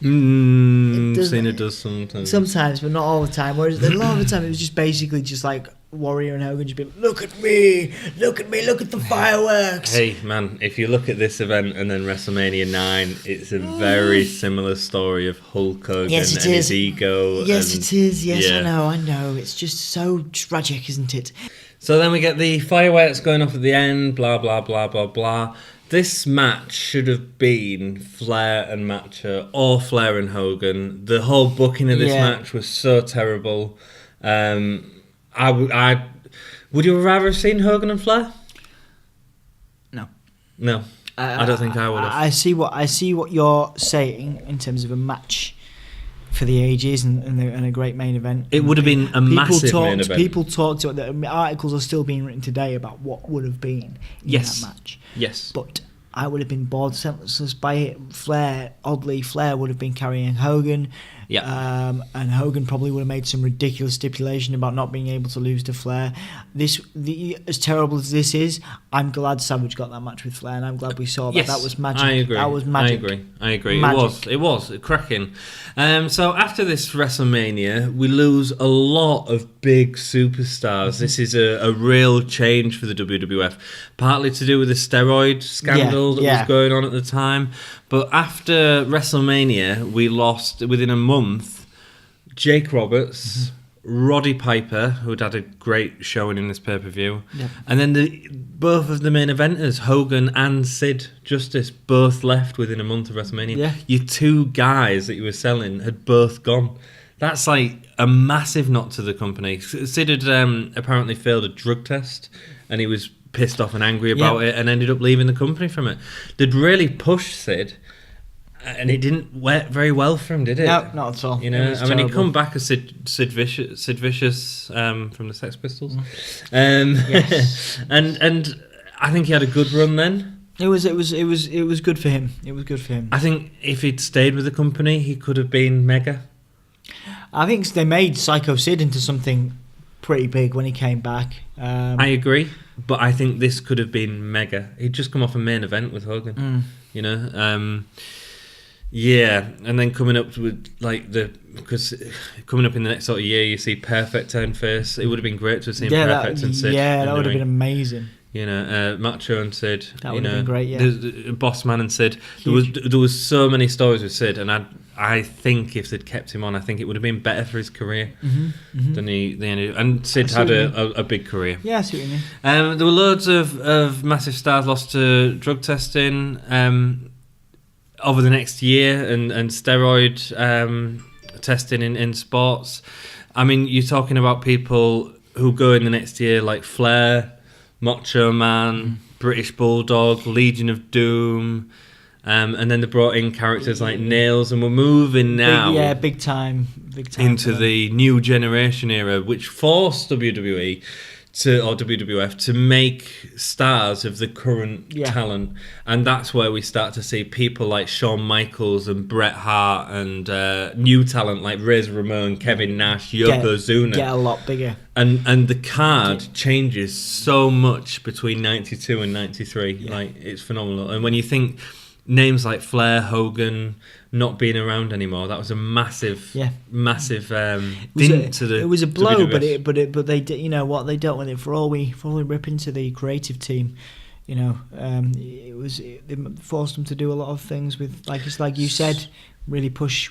Cena does sometimes. Sometimes, but not all the time. Whereas a lot of the time, it was just basically just like Warrior and Hogan just be like, look at me, look at the fireworks. Hey man, if you look at this event and then WrestleMania 9, it's a very similar story of Hulk Hogan his ego. Yes, it is. Yes, yeah. I know. It's just so tragic, isn't it? So then we get the fireworks going off at the end, blah, blah, blah, blah, blah. This match should have been Flair and Macho or Flair and Hogan. The whole booking of this match was so terrible. Would you rather have seen Hogan and Flair? No. I don't think I would have. I see what you're saying in terms of a match for the ages and a great main event. It would have been a massive main event. People talked about the articles are still being written today about what would have been in that match. Yes. But I would have been bored senseless by it. Flair would have been carrying Hogan. Yeah. And Hogan probably would have made some ridiculous stipulation about not being able to lose to Flair. As terrible as this is, I'm glad Savage got that match with Flair, and I'm glad we saw that. Yes, that was magic. I agree. That was magic. I agree. Magic. It was cracking. So after this WrestleMania, we lose a lot of big superstars. This is a real change for the WWF, partly to do with the steroid scandal that was going on at the time. But after WrestleMania, we lost within a month Jake Roberts, Roddy Piper, who'd had a great showing in this pay-per-view, and then both of the main eventers, Hogan and Sid Justice, both left within a month of WrestleMania. Yeah. Your two guys that you were selling had both gone. That's like a massive knock to the company. Sid had apparently failed a drug test, and he was pissed off and angry about it and ended up leaving the company from it. They'd really pushed Sid, and it didn't work very well for him, did it? No, not at all. He come back as Sid Vicious from the Sex Pistols. Yes. and I think he had a good run then. It was good for him. It was good for him. I think if he'd stayed with the company, he could have been mega. I think they made Psycho Sid into something pretty big when he came back. I agree, but I think this could have been mega. He'd just come off a main event with Hogan, and then coming up with because coming up in the next sort of year, you see Perfect turn face. It would have been great to have seen Perfect and Sid. Yeah, that would have been amazing. Macho and Sid. That would have been great. Yeah, the Boss Man and Sid. There was so many stories with Sid, and I think if they'd kept him on, I think it would have been better for his career than they ended. And Sid had a big career. Yeah, I see what you mean. There were loads of massive stars lost to drug testing over the next year and steroid testing in sports. I mean, you're talking about people who go in the next year like Flair, Macho Man, British Bulldog, Legion of Doom, and then they brought in characters like Nails, and we're moving now big time into the new generation era, which forced WWE or WWF to make stars of the current talent, and that's where we start to see people like Shawn Michaels and Bret Hart and new talent like Razor Ramon, Kevin Nash, Yokozuna get a lot bigger, and the card changes so much between 92 and 93. Like, it's phenomenal. And when you think names like Flair, Hogan not being around anymore, that was a massive dint to the. It was a blow, WWF. but they did. You know what, they dealt with it. For all we rip into the creative team, they forced them to do a lot of things with, like you said, really push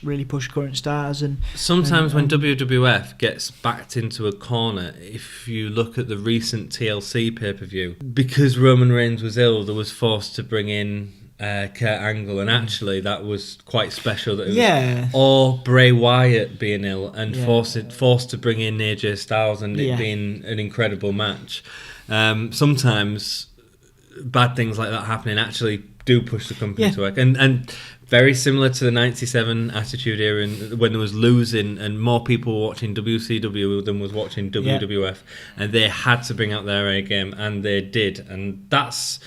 current stars. And sometimes when WWF gets backed into a corner, if you look at the recent TLC pay-per-view, because Roman Reigns was ill, they was forced to bring in Kurt Angle, and actually that was quite special. That it was, Yeah. or Bray Wyatt being ill and forced to bring in AJ Styles, and it being an incredible match. Sometimes bad things like that happening actually do push the company to work, and very similar to the '97 Attitude Era, when there was losing and more people were watching WCW than was watching WWF, and they had to bring out their A game, and they did, and that's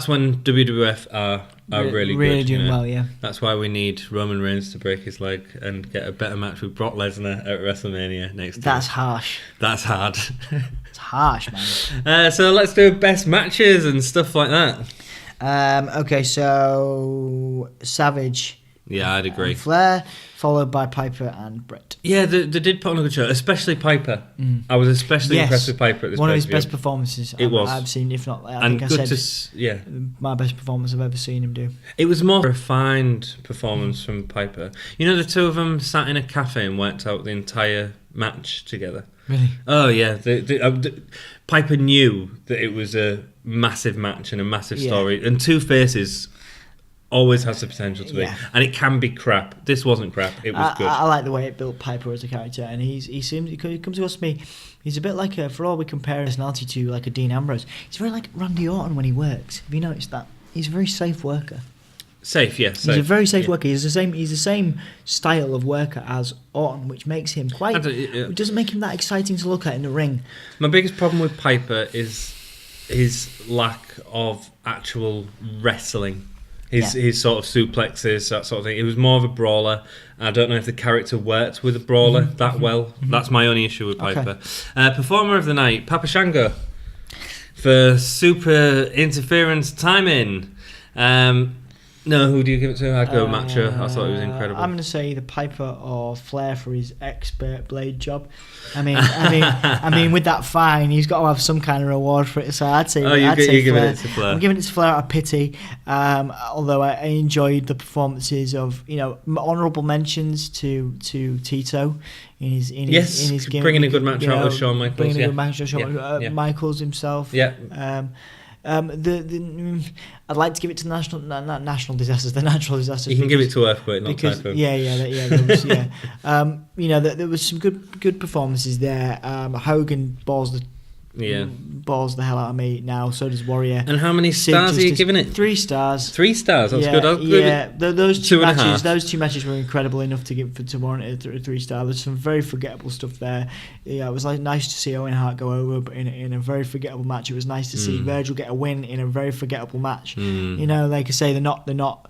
when WWF are really good, doing well. Yeah, that's why we need Roman Reigns to break his leg and get a better match with Brock Lesnar at WrestleMania next year. That's harsh. That's hard. It's harsh, man. So let's do best matches and stuff like that. Okay, so Savage. Yeah, I'd agree. And Flair, followed by Piper and Brett. Yeah, they did put on a good show, especially Piper. I was especially impressed with Piper at this one of his best performances I've seen, if not, my best performance I've ever seen him do. It was more refined performance from Piper. You know, the two of them sat in a cafe and worked out the entire match together. Really? Oh, yeah. Piper knew that it was a massive match and a massive story, and two faces always has the potential to be, and it can be crap. This wasn't crap. It was good. I like the way it built Piper as a character, and he comes across to me. He's a bit like for all we compare his personality to like a Dean Ambrose. He's very like Randy Orton when he works. Have you noticed that? He's a very safe worker. Safe, yes. He's a very safe worker. He's the same style of worker as Orton, which makes him it doesn't make him that exciting to look at in the ring. My biggest problem with Piper is his lack of actual wrestling. His sort of suplexes, that sort of thing. It was more of a brawler. I don't know if the character worked with a brawler that well. That's my only issue with Piper. Performer of the night, Papa Shango, for super interference timing. No, who do you give it to? I'd go Macho. I thought it was incredible. I'm going to say either Piper or Flair for his expert blade job. I mean, with that fine, he's got to have some kind of reward for it. So I'd say, you're giving Flair. it to Flair. I'm giving it to Flair out of pity. Although I enjoyed the performances of, honourable mentions to Tito in his game, bringing a good match out with Shawn Michaels. Bringing a good match out with Shawn Michaels himself. Yeah. I'd like to give it to the natural disasters. The natural disasters. You can give it to Earthquake, not Typhoon. There was some good performances there. Hogan balls the hell out of me now. So does Warrior. And how many stars are you giving it? 3 stars. 3 stars. That's good. Those two matches were incredible enough to warrant a 3 star. There's some very forgettable stuff there. Yeah, it was nice to see Owen Hart go over, but in a very forgettable match. It was nice to see Virgil get a win in a very forgettable match. Like I say, they're not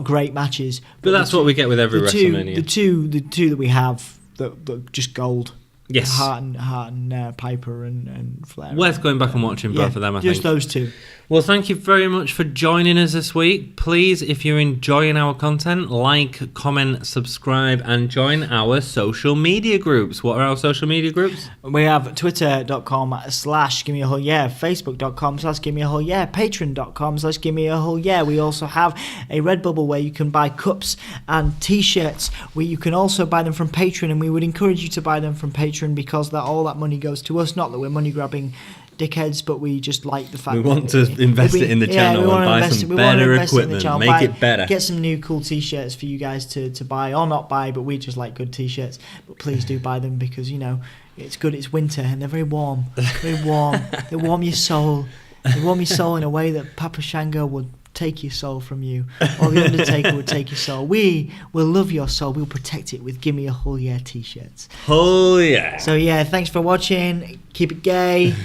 great matches. But that's what we get with every WrestleMania. The two that we have that just gold. Yes. Hart and Piper and Flair. Worth going back and watching both of them, I think. Just those two. Well, thank you very much for joining us this week. Please, if you're enjoying our content, like, comment, subscribe, and join our social media groups. What are our social media groups? We have twitter.com/gimmea Facebook.com/gimmea Patreon.com/gimmea We also have a Redbubble where you can buy cups and t-shirts. You can also buy them from Patreon, and we would encourage you to buy them from Patreon because all that money goes to us. Not that we're money grabbing dickheads, but we just like the fact we want to invest it in the channel and buy some better equipment, make it better, get some new cool t-shirts for you guys to buy or not buy, but we just like good t-shirts. But please do buy them because it's good. It's winter and they're very warm. They warm your soul. They warm your soul in a way that Papa Shango would take your soul from you, or the Undertaker would take your soul. We will love your soul. We'll protect it with Gimme a Whole Yeah t-shirts. Oh yeah. So thanks for watching. Keep it gay.